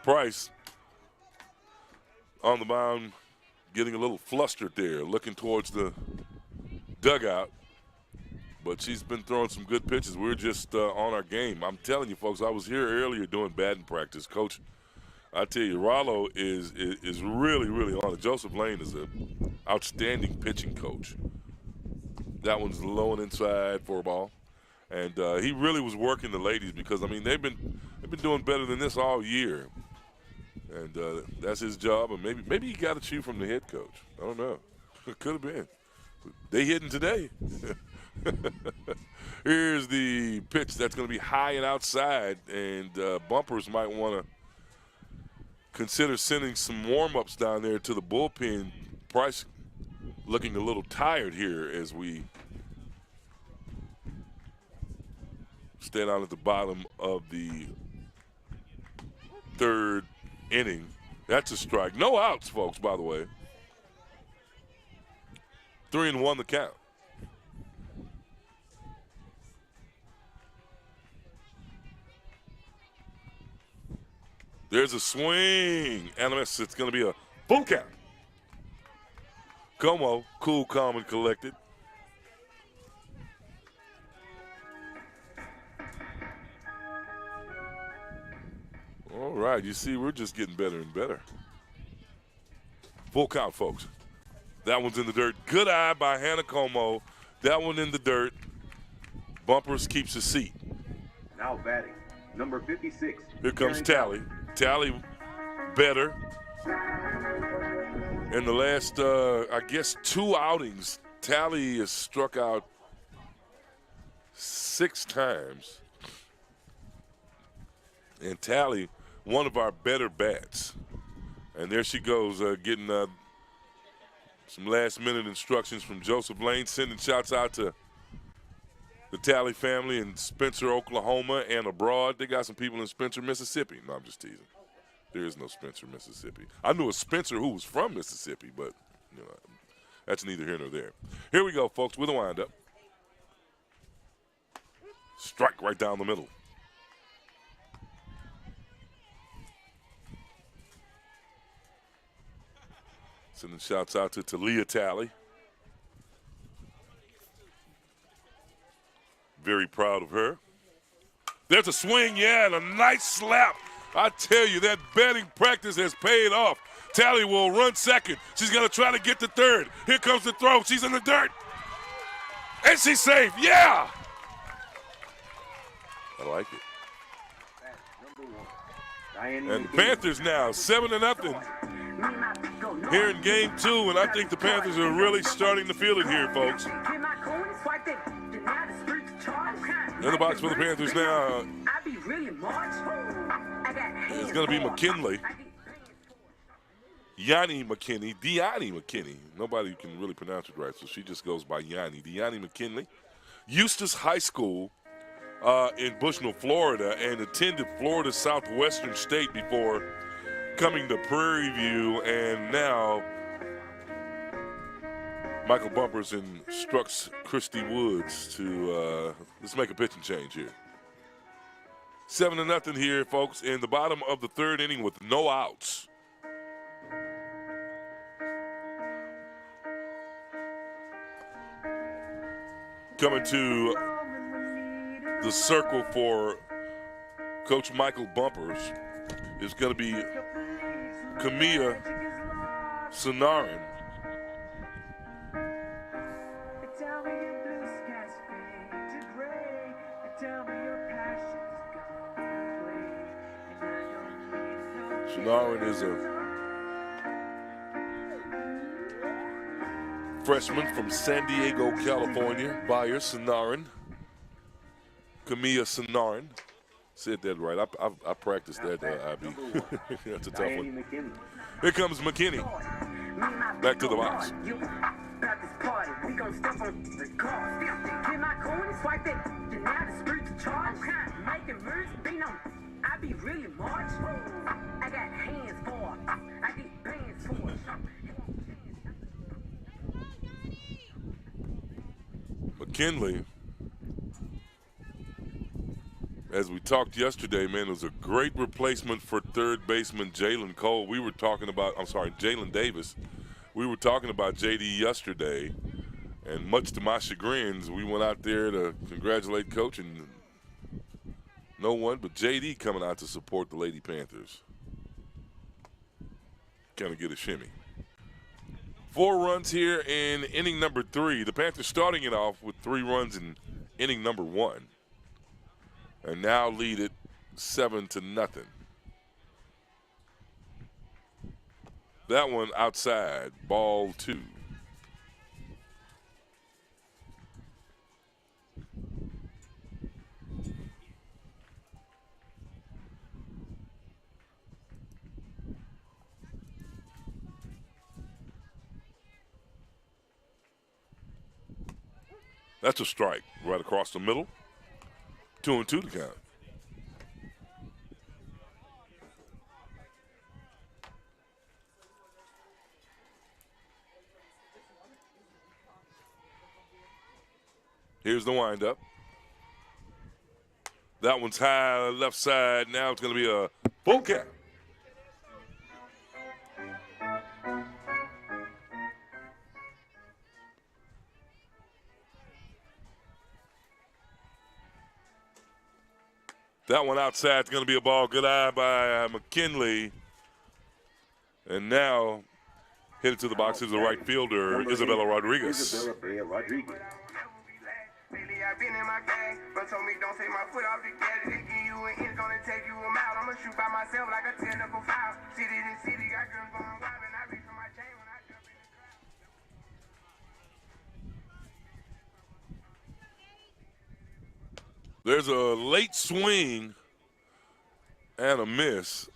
Price on the mound, getting a little flustered there, looking towards the dugout. But she's been throwing some good pitches. We're just on our game. I'm telling you, folks, I was here earlier doing batting practice. Coach, I tell you, Rollo is really, really on it. Joseph Lane is an outstanding pitching coach. That one's low and inside for a ball. And he really was working the ladies because, I mean, they've been doing better than this all year. And that's his job. And maybe he got a chew from the head coach. I don't know. It could have been. They hitting today. Here's the pitch that's going to be high and outside, and bumpers might want to consider sending some warm-ups down there to the bullpen. Price looking a little tired here as we stay down at the bottom of the third inning. That's a strike. No outs, folks, by the way. 3-1 the count. There's a swing, and it's going to be a full count. Como, cool, calm, and collected. All right, you see, we're just getting better and better. Full count, folks. That one's in the dirt. Good eye by Hannah Como. That one in the dirt. Bumpers keeps his seat. Now batting, number 56. Here comes Tally. Tally better. In the last, I guess, 2 outings, Tally has struck out 6 times. And Tally, one of our better bats. And there she goes, getting some last-minute instructions from Joseph Lane, sending shouts out to the Tally family in Spencer, Oklahoma, and abroad. They got some people in Spencer, Mississippi. No, I'm just teasing. There is no Spencer, Mississippi. I knew a Spencer who was from Mississippi, but you know, that's neither here nor there. Here we go, folks, with a windup. Strike right down the middle. Sending shouts out to Talia Tally. Very proud of her. There's a swing, yeah, and a nice slap. I tell you, that batting practice has paid off. Tally will run second. She's going to try to get to third. Here comes the throw. She's in the dirt. And she's safe, yeah. I like it. And the Panthers now 7-0 here in game 2, and I think the Panthers are really starting to feel it here, folks. In the box for the Panthers now, it's going to be McKinley. Yanni McKinney. Nobody can really pronounce it right, so she just goes by Yanni. Yanni McKinley. Eustis High School in Bushnell, Florida, and attended Florida Southwestern State before coming to Prairie View, and now Michael Bumpers instructs Christy Woods to let's make a pitching change here. 7-0 here, folks, in the bottom of the third inning with no outs. Coming to the circle for Coach Michael Bumpers is going to be Camilla Sonarin. Sonarin is a freshman from San Diego, California. Buyer Sonarin. Camilla Sonarin. Said that right. I practiced that, IB. That's a tough one. Here comes McKinney. Back to the box. I be really much. I got hands for. I get bands for. McKinley, as we talked yesterday, man, it was a great replacement for third baseman Jalen Cole. We were talking about, Jalen Davis. We were talking about JD yesterday, and much to my chagrins, we went out there to congratulate Coach, and no one but JD coming out to support the Lady Panthers. Kind of get a shimmy. 4 runs here in inning number 3. The Panthers starting it off with 3 runs in inning number 1. And now lead it 7-0. That one outside, ball 2. That's a strike right across the middle. 2-2 to count. Here's the windup. That one's high left side. Now it's going to be a full count. That one outside is going to be a ball. Good eye by McKinley. And now headed to the box is the right fielder, Isabella Rodriguez. Isabella Rodriguez. I've been in my bag, but told me don't take my foot off the gas. They give you an inch, gonna take you a mile. I'ma shoot by myself like a technical foul. City to city, got girls going wild, and I reach for my chain when I jump in the crowd. There's a late swing and a miss,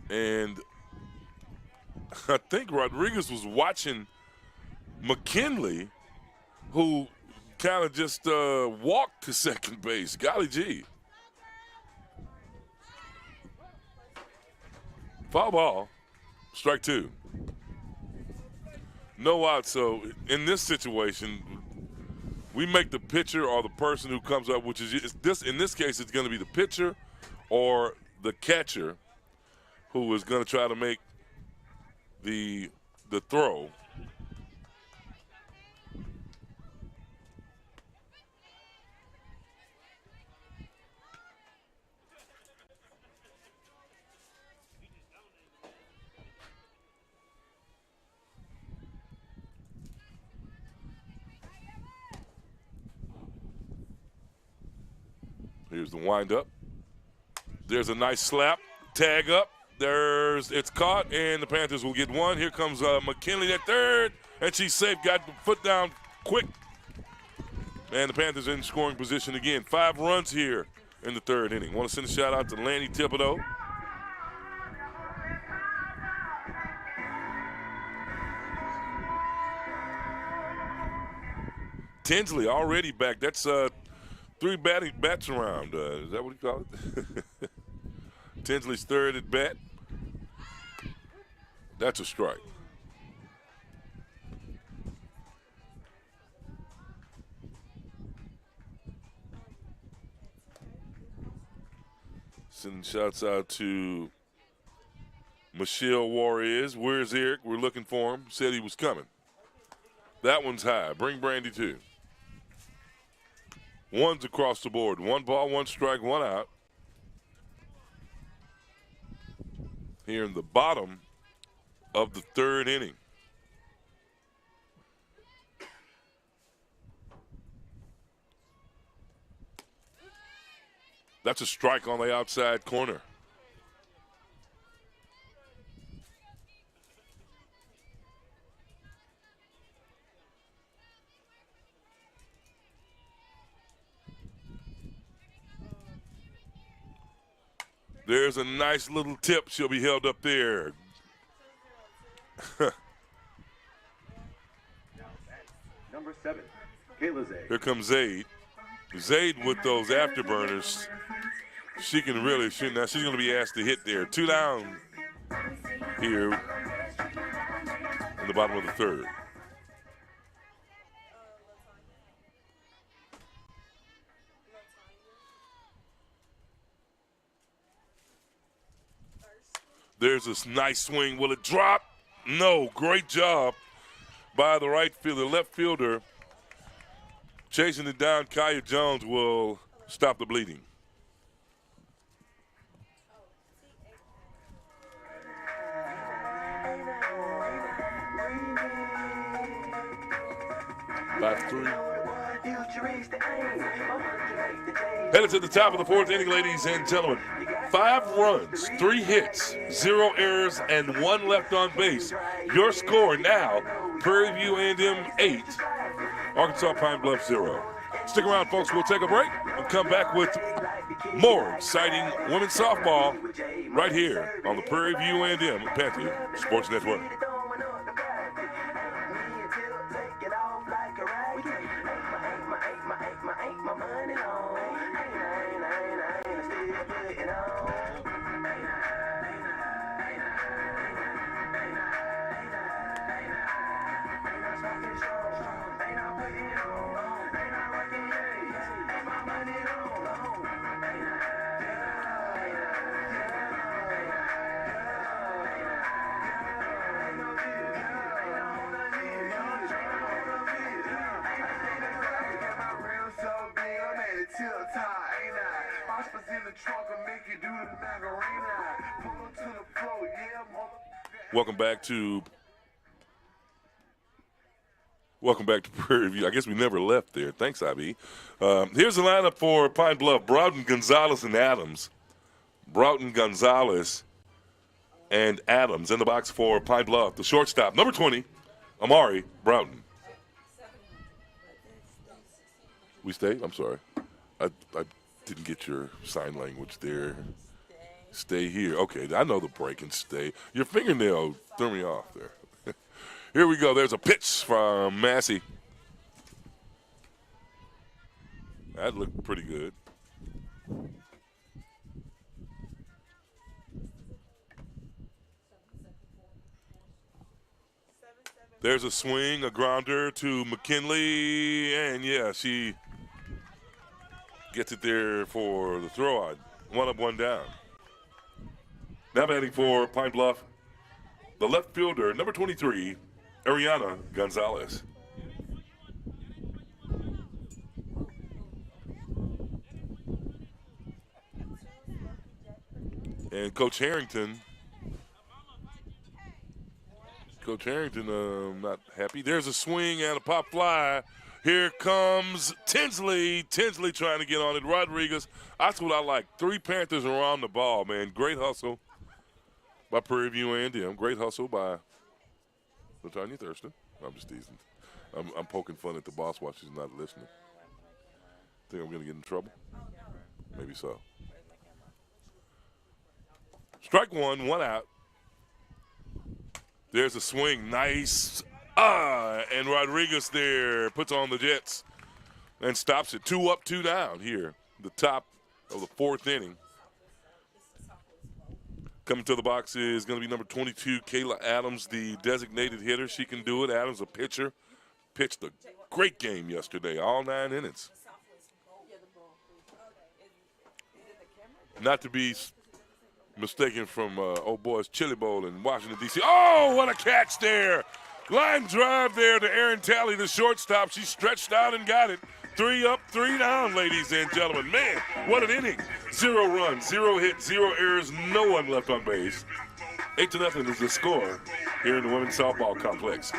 and I think Rodriguez was watching McKinley, who kind of just walked to second base. Golly gee. Foul ball, strike 2. No out, so in this situation, we make the pitcher or the person who comes up, which is this. In this case, it's going to be the pitcher or the catcher who is going to try to make the throw. Here's the windup. There's a nice slap. Tag up. It's caught, and the Panthers will get 1. Here comes McKinley at third, and she's safe. Got the foot down quick. And the Panthers in scoring position again. 5 runs here in the third inning. Want to send a shout out to Lanny Thibodeau. Tinsley already back. That's 3 bats around. Is that what you call it? Tinsley's third at bat. That's a strike. Sending shouts out to Michelle Warriors. Where's Eric? We're looking for him. Said he was coming. That one's high. Bring Brandy too. One's across the board. 1 ball, 1 strike, 1 out. Here in the bottom of the 3rd inning. That's a strike on the outside corner. There's a nice little tip. She'll be held up there. Number 7, Kayla Zaid. Here comes Zaid. Zaid with those afterburners. She can really shoot. Now she's going to be asked to hit there. 2 down here in the bottom of the 3rd. There's this nice swing. Will it drop? No. Great job by the right fielder. Left fielder chasing it down. Kaya Jones will stop the bleeding. Headed to the top of the 4th inning, ladies and gentlemen. 5 runs, 3 hits, 0 errors, and 1 left on base. Your score now, Prairie View A&M 8, Arkansas Pine Bluff 0. Stick around, folks. We'll take a break and come back with more exciting women's softball right here on the Prairie View A&M Panther Sports Network. Welcome back to Prairie View. I guess we never left there. Thanks, IB. Here's the lineup for Pine Bluff. Broughton, Gonzalez, and Adams. Broughton, Gonzalez, and Adams in the box for Pine Bluff. The shortstop, number 20, Amari Broughton. We stay? I'm sorry. I didn't get your sign language there. Stay here. Okay, I know the break and stay. Your fingernail threw me off there. Here we go. There's a pitch from Massey. That looked pretty good. There's a swing, a grounder to McKinley, and yeah, she gets it there for the throw out. 1 up, 1 down. Now batting for Pine Bluff, the left fielder, number 23, Ariana Gonzalez. And Coach Harrington, not happy. There's a swing and a pop fly. Here comes Tinsley. Tinsley trying to get on it. Rodriguez. That's what I like. 3 Panthers around the ball, man. Great hustle by Prairie View A&M. Great hustle by LaTanya Thurston. I'm just teasing. I'm poking fun at the boss while she's not listening. Think I'm going to get in trouble? Maybe so. Strike 1, 1 out. There's a swing. Nice. And Rodriguez there puts on the Jets and stops it. 2 up, 2 down here. The top of the 4th inning. Coming to the box is going to be number 22, Kayla Adams, the designated hitter. She can do it. Adams, a pitcher, pitched a great game yesterday, all 9 innings. Not to be mistaken from old boys Chili Bowl in Washington, D.C. Oh, what a catch there. Line drive there to Erin Talley, the shortstop. She stretched out and got it. 3 up, 3 down, ladies and gentlemen. Man, what an inning. 0 runs, 0 hits, 0 errors, no one left on base. 8-0 is the score here in the women's softball complex.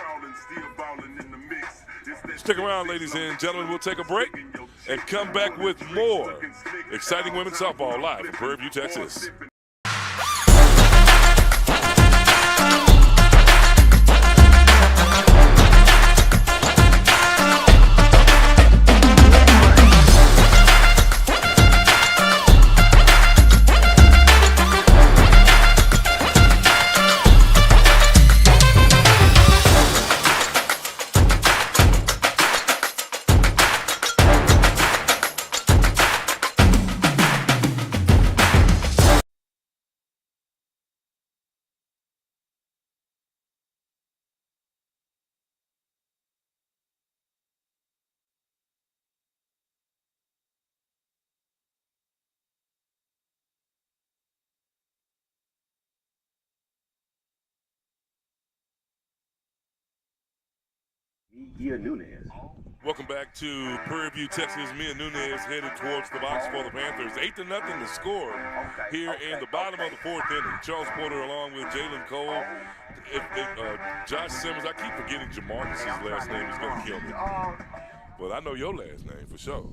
Stick around, ladies and gentlemen. We'll take a break and come back with more exciting women's softball live from Prairie View, Texas. Mia Nunez. Welcome back to Prairie View, Texas. Mia Nunez headed towards the box for the Panthers. 8-0 to score here in the bottom of the 4th inning. Charles Porter along with Jalen Cole. Josh Simmons, I keep forgetting Jamarcus's last name. He's going to kill me. But I know your last name for sure.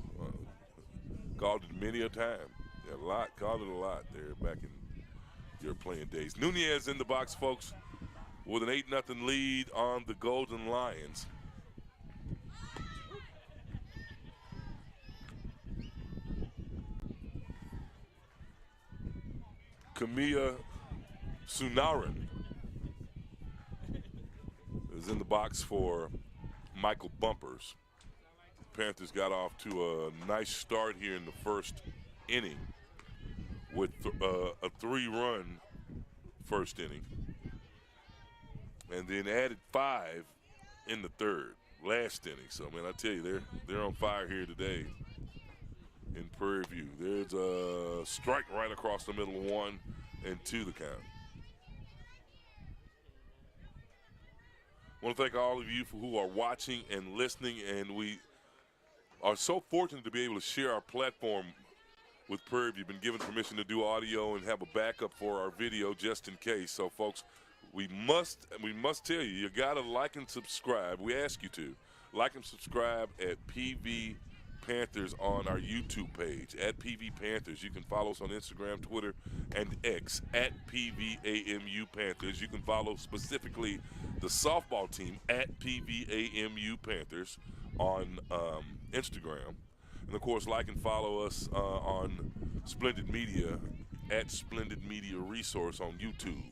Called it many a time. Yeah, called it a lot there back in your playing days. Nunez in the box, folks, with an 8-0 lead on the Golden Lions. Camilla Sunaran is in the box for Michael Bumpers. Panthers got off to a nice start here in the 1st inning with a 3-run 1st inning, and then added 5 in the 3rd, last inning. So, man, I tell you, they're on fire here today in Prairie View. There's a strike right across the middle, 1-2 the count. I want to thank all of you who are watching and listening, and we are so fortunate to be able to share our platform with Prairie View. Been given permission to do audio and have a backup for our video just in case. So, folks, we must tell you, you got to like and subscribe. We ask you to like and subscribe at PV Panthers on our YouTube page, at PV Panthers. You can follow us on Instagram, Twitter, and X, at PVAMU Panthers. You can follow specifically the softball team, at PVAMU Panthers on Instagram. And, of course, like and follow us on Splendid Media, at Splendid Media Resource on YouTube.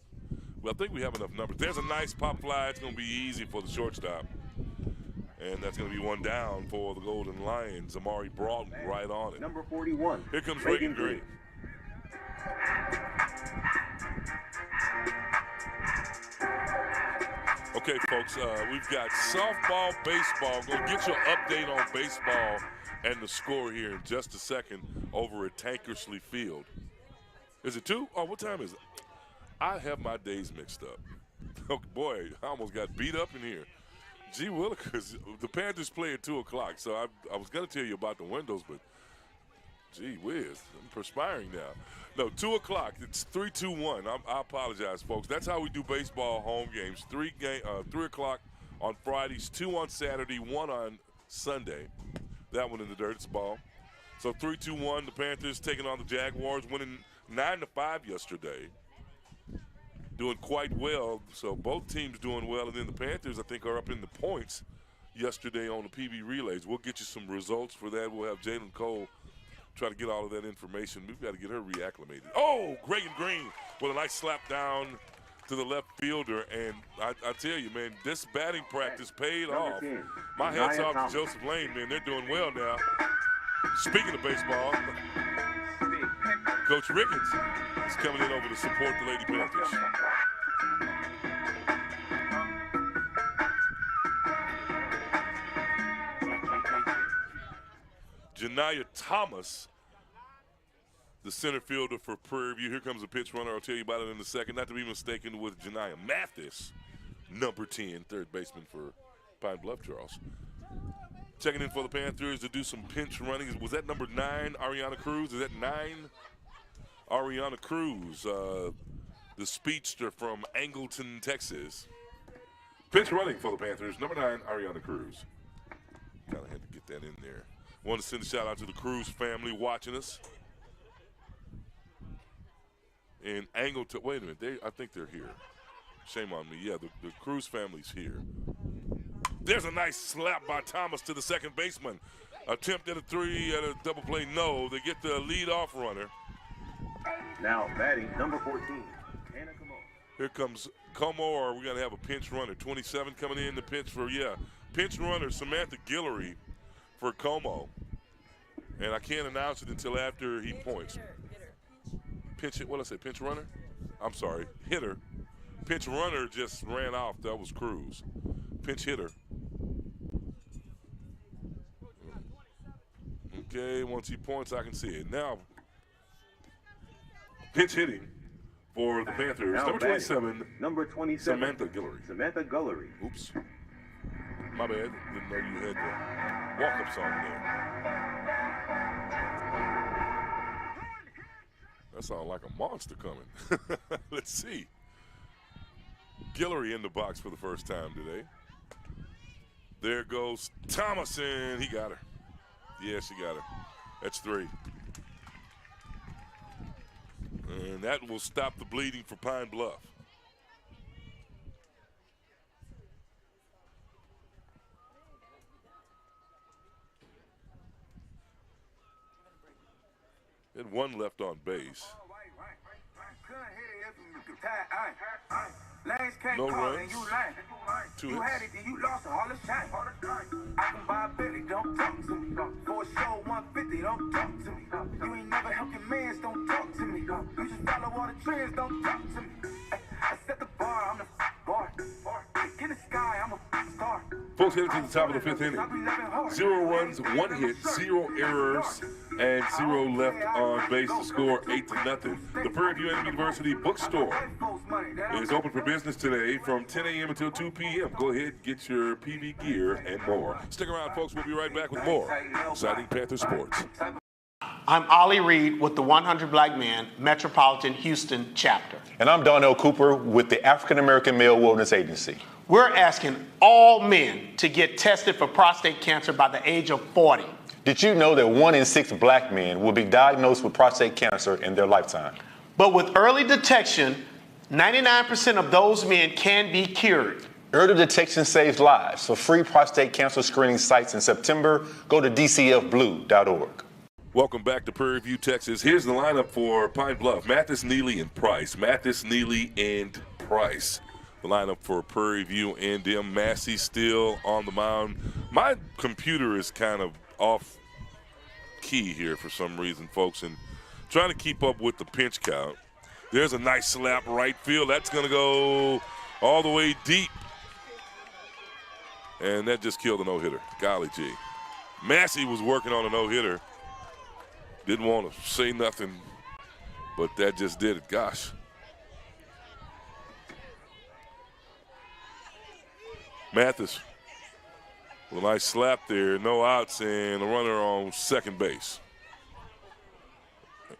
Well, I think we have enough numbers. There's a nice pop fly. It's going to be easy for the shortstop. And that's going to be 1 down for the Golden Lions. Amari Broughton right on it. Number 41. Here comes Reagan Green. Okay, folks, we've got softball, baseball. Going to get you an update on baseball and the score here in just a second over at Tankersley Field. Is it 2? Oh, what time is it? I have my days mixed up. Oh, boy, I almost got beat up in here. Gee Willikers, the Panthers play at 2 o'clock, so I was going to tell you about the windows, but gee whiz, I'm perspiring now. No, 2 o'clock, it's 3-2-1. I apologize, folks. That's how we do baseball home games. 3 o'clock on Fridays, 2 on Saturday, 1 on Sunday. That one in the dirt, it's ball. So 3-2-1, the Panthers taking on the Jaguars, winning 9-5 yesterday. Doing quite well, so both teams doing well, and then the Panthers, I think, are up in the points yesterday on the PB relays. We'll get you some results for that. We'll have Jalen Cole try to get all of that information. We've got to get her reacclimated. Oh, Reagan Green with a nice slap down to the left fielder, and I tell you, man, this batting practice paid off. My hats off to Joseph Lane, man. They're doing well now. Speaking of baseball, Coach Rickens is coming in over to support the Lady Panthers. Janiyah Thomas, the center fielder for Prairie View. Here comes a pitch runner. I'll tell you about it in a second. Not to be mistaken with Janiyah Mathis, number 10, third baseman for Pine-Bluff, Charles. Checking in for the Panthers to do some pinch running. Was that number 9, Ariana Cruz? Is that 9? Ariana Cruz, the speedster from Angleton, Texas. Pinch running for the Panthers, number 9, Ariana Cruz. Kind of had to get that in there. Want to send a shout out to the Cruz family watching us. In Angleton, wait a minute, I think they're here. Shame on me. Yeah, the Cruz family's here. There's a nice slap by Thomas to the second baseman. Attempt at a 3 at a double play, no. They get the lead-off runner. Now batting, number 14, Hannah Como. Here comes Como, or we're going to have a pinch runner. 27 coming in to pinch for, pinch runner Samantha Guillory for Como. And I can't announce it until after he points. Pinch it, what did I say, pinch runner? I'm sorry, hitter. Pinch runner just ran off, that was Cruz. Pinch hitter. Okay, once he points, I can see it. Now, pitch hitting for the Panthers. Now Number 27. Number 27. Samantha Guillory. Samantha Guillory. Oops. My bad. Didn't know you had the walk-up song there. That sounds like a monster coming. Let's see. Guillory in the box for the first time today. There goes Thomason. He got her. Yes, he got her. That's 3. And that will stop the bleeding for Pine-Bluff. And 1 left on base. No runs. 2 You had hits. it, then you lost all the shine. I can buy a Billy, don't talk to me. For a show 150, don't talk to me. You ain't never helped your mans, don't talk to me. You just follow all the trends, don't talk to me. I set the bar, I'm the bar. In the sky, I'm a star. Folks, headed to the top of the 5th inning. 0 runs, 1 hit, 0 errors, and 0 left on base to score 8-0. The Prairie View University bookstore is open for business today from 10 a.m. until 2 p.m. Go ahead, get your PV gear and more. Stick around, folks. We'll be right back with more Exciting Panther Sports. I'm Ollie Reed with the 100 Black Men Metropolitan Houston chapter. And I'm Darnell Cooper with the African American Male Wellness Agency. We're asking all men to get tested for prostate cancer by the age of 40. Did you know that 1 in 6 black men will be diagnosed with prostate cancer in their lifetime? But with early detection, 99% of those men can be cured. Early detection saves lives. For free prostate cancer screening sites in September, go to dcfblue.org. Welcome back to Prairie View, Texas. Here's the lineup for Pine-Bluff. Mathis, Neely, and Price. Mathis, Neely, and Price. The lineup for Prairie View and M. Massey still on the mound. My computer is kind of off key here for some reason, folks, and trying to keep up with the pitch count. There's a nice slap right field. That's going to go all the way deep. And that just killed a no-hitter. Golly gee. Massey was working on a no-hitter. Didn't want to say nothing, but that just did it. Gosh. Mathis with a nice slap there, no outs, and a runner on second base.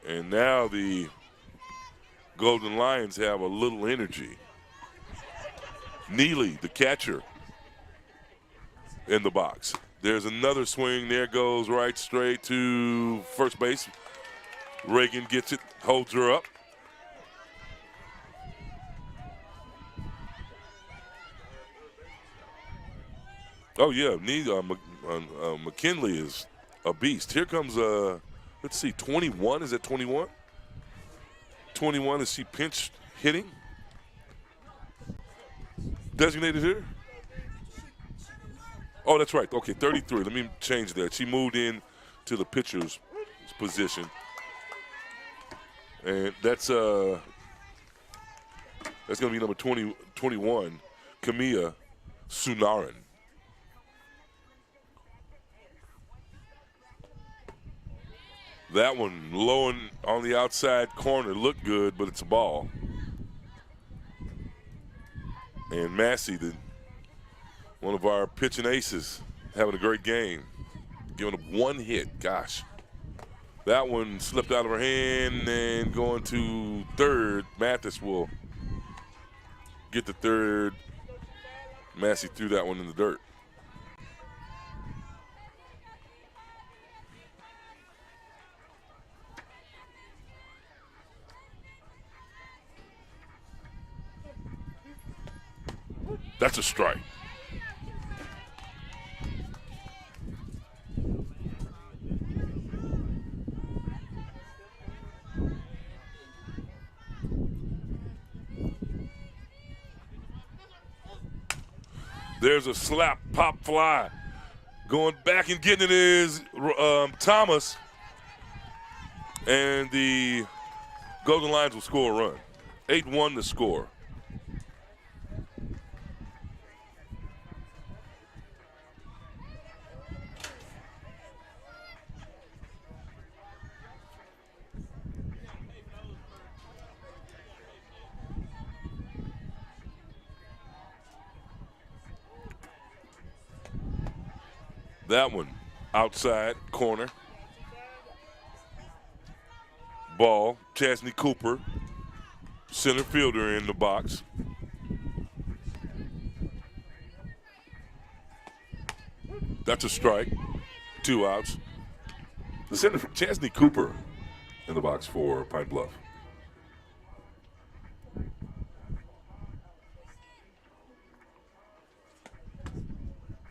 And now the Golden Lions have a little energy. Neely, the catcher, in the box. There's another swing. There goes right straight to first base. Reagan gets it, holds her up. Oh, yeah, McKinley is a beast. Here comes, let's see, 21. Is that 21? 21, is she pinch hitting? Designated hitter? Oh, that's right. Okay, 33. Let me change that. She moved in to the pitcher's position. And that's going to be number 21, Kamiya Sunaran. That one low on the outside corner looked good, but it's a ball. And Massey, one of our pitching aces, having a great game. Giving up one hit, gosh. That one slipped out of her hand and going to third. Mathis will get the third. Massey threw that one in the dirt. That's a strike. There's a slap, pop fly. Going back and getting it is Thomas. And the Golden Lions will score a run. 8-1 the score. That one outside corner. Ball, Chesney Cooper, center fielder in the box. That's a strike, 2 outs. The center, Chesney Cooper in the box for Pine-Bluff.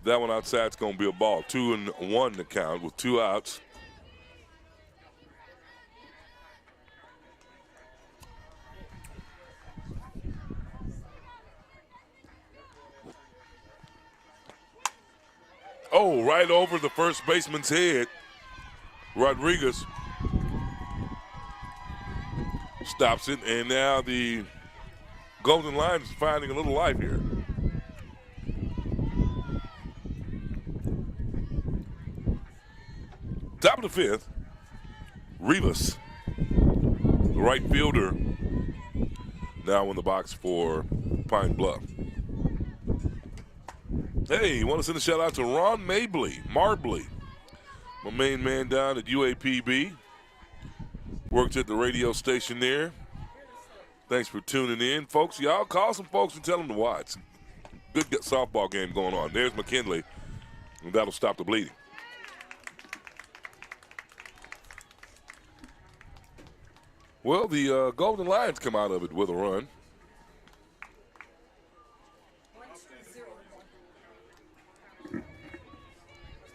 That one outside is going to be a ball. 2-1 to count with 2 outs. Oh, right over the first baseman's head. Rodriguez stops it, and now the Golden Lions is finding a little life here. Top of the 5th, Rivas, the right fielder, now in the box for Pine-Bluff. Hey, want to send a shout out to Ron Marbley, my main man down at UAPB. Worked at the radio station there. Thanks for tuning in. Folks, y'all call some folks and tell them to watch. Good softball game going on. There's McKinley, and that'll stop the bleeding. Well, the Golden Lions come out of it with a run.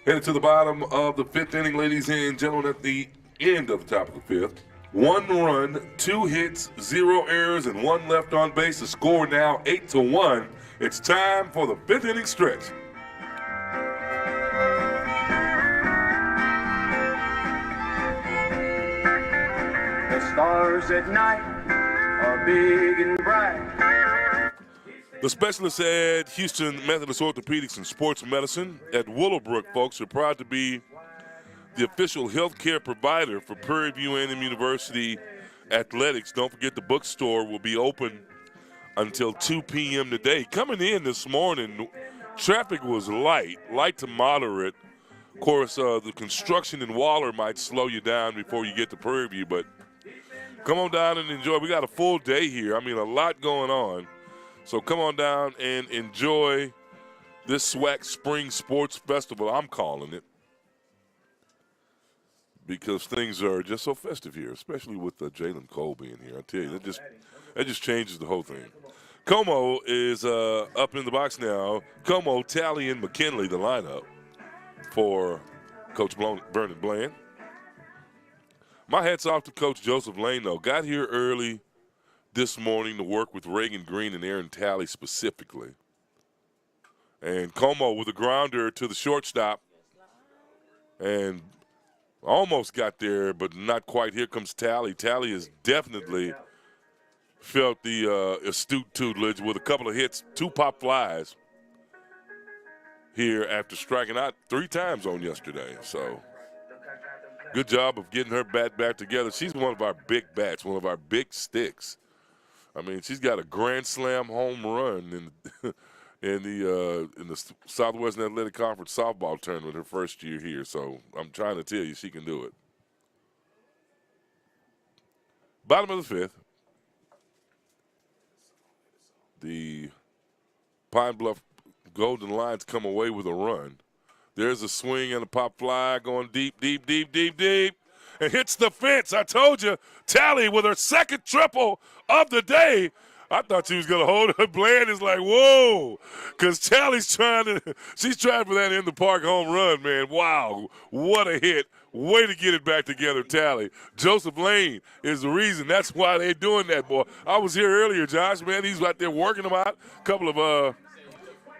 Headed to the bottom of the 5th inning, ladies and gentlemen, at the end of the top of the 5th. 1 run, 2 hits, 0 errors, and 1 left on base. The score now 8-1. It's time for the 5th inning stretch. The stars at night are big and bright. The specialists at Houston Methodist Orthopedics and Sports Medicine at Willowbrook, folks, are proud to be the official health care provider for Prairie View A&M University athletics. Don't forget the bookstore will be open until 2 p.m. today. Coming in this morning, traffic was light to moderate. Of course, the construction in Waller might slow you down before you get to Prairie View, but come on down and enjoy. We got a full day here. I mean, a lot going on. So come on down and enjoy this SWAC Spring Sports Festival, I'm calling it, because things are just so festive here, especially with Jalen Cole being here. I tell you, that just changes the whole thing. Como is up in the box now. Como, Talley, and McKinley, the lineup for Coach Vernon Bland. My hat's off to Coach Joseph Lane, though. Got here early this morning to work with Reagan Green and Aaron Talley specifically. And Como with a grounder to the shortstop. And Almost got there, but not quite. Here comes Tally. Tally has definitely felt the astute tutelage with a couple of hits, 2 pop flies here after striking out 3 times on yesterday. So good job of getting her bat back together. She's one of our big bats, one of our big sticks. I mean, she's got a grand slam home run in the Southwestern Athletic Conference softball tournament her first year here. So I'm trying to tell you she can do it. Bottom of the 5th. The PINE-BLUFF Golden Lions come away with a run. There's a swing and a pop fly going deep, deep, deep, deep, deep. And hits the fence. I told you, Tally with her 2nd triple of the day. I thought she was going to hold her. Bland is like, whoa, because Tally's she's trying for that in the park home run, man. Wow, what a hit. Way to get it back together, Tally. Joseph Lane is the reason. That's why they're doing that, boy. I was here earlier, Josh, man. He's out there working them out. A couple of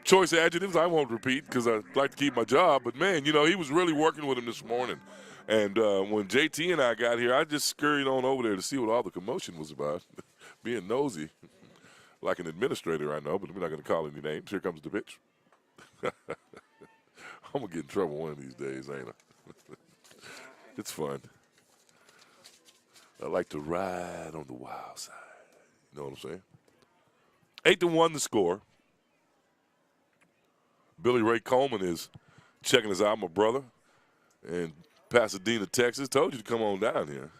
choice adjectives I won't repeat because I like to keep my job. But, man, you know, he was really working with him this morning. And when JT and I got here, I just scurried on over there to see what all the commotion was about, being nosy. Like an administrator, I know, but we're not going to call any names. Here comes the pitch. I'm going to get in trouble one of these days, ain't I? It's fun. I like to ride on the wild side. You know what I'm saying? 8-1 the score. Billy Ray Coleman is checking us out, my brother, in Pasadena, Texas. Told you to come on down here.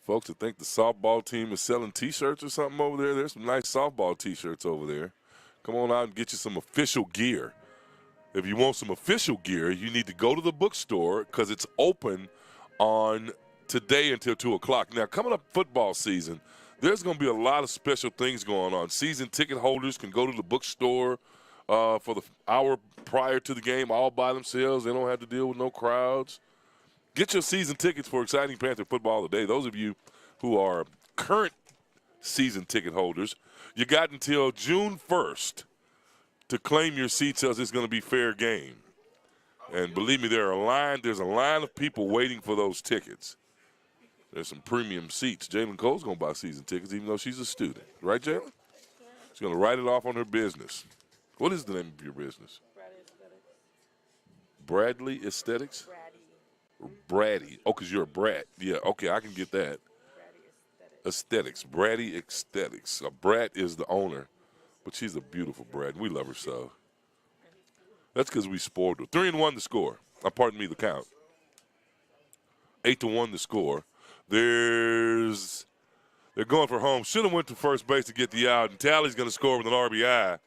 Folks that think the softball team is selling T-shirts or something over there, there's some nice softball T-shirts over there. Come on out and get you some official gear. If you want some official gear, you need to go to the bookstore because it's open on today until 2 o'clock. Now, coming up football season, there's going to be a lot of special things going on. Season ticket holders can go to the bookstore for the hour prior to the game all by themselves. They don't have to deal with no crowds. Get your season tickets for exciting Panther football today. Those of you who are current season ticket holders, you got until June 1st to claim your seats as it's going to be fair game. And believe me, there's a line of people waiting for those tickets. There's some premium seats. Jalen Cole's going to buy season tickets even though she's a student. Right, Jalen? She's going to write it off on her business. What is the name of your business? Bradley Aesthetics? Braddy. Oh, because you're a brat. Yeah, okay, I can get that. Aesthetics. Braddy Aesthetics. Brad is the owner, but she's a beautiful brat. We love her so. That's because we spoiled her. 3-1 the score. Pardon me, the count. 8-1 the score. They're going for home. Should have went to first base to get the out, and Tally's going to score with an RBI.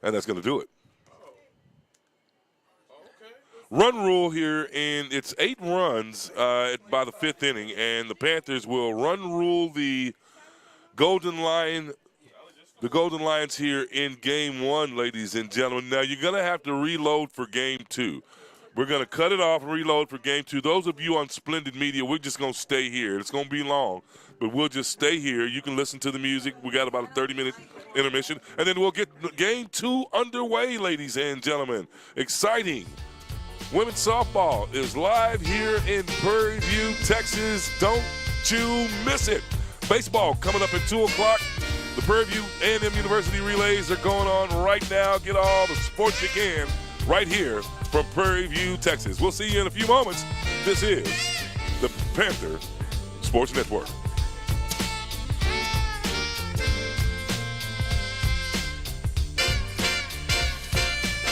And that's going to do it. Run rule here, and it's 8 runs by the 5th inning, and the Panthers will run rule the Golden Lions here in Game 1, ladies and gentlemen. Now, you're going to have to reload for Game 2. We're going to cut it off and reload for Game 2. Those of you on Splendid Media, we're just going to stay here. It's going to be long, but we'll just stay here. You can listen to the music. We got about a 30-minute intermission, and then we'll get Game 2 underway, ladies and gentlemen. Exciting. Women's softball is live here in Prairie View, Texas. Don't you miss it. Baseball coming up at 2 o'clock. The Prairie View A&M University relays are going on right now. Get all the sports you can right here from Prairie View, Texas. We'll see you in a few moments. This is the Panther Sports Network.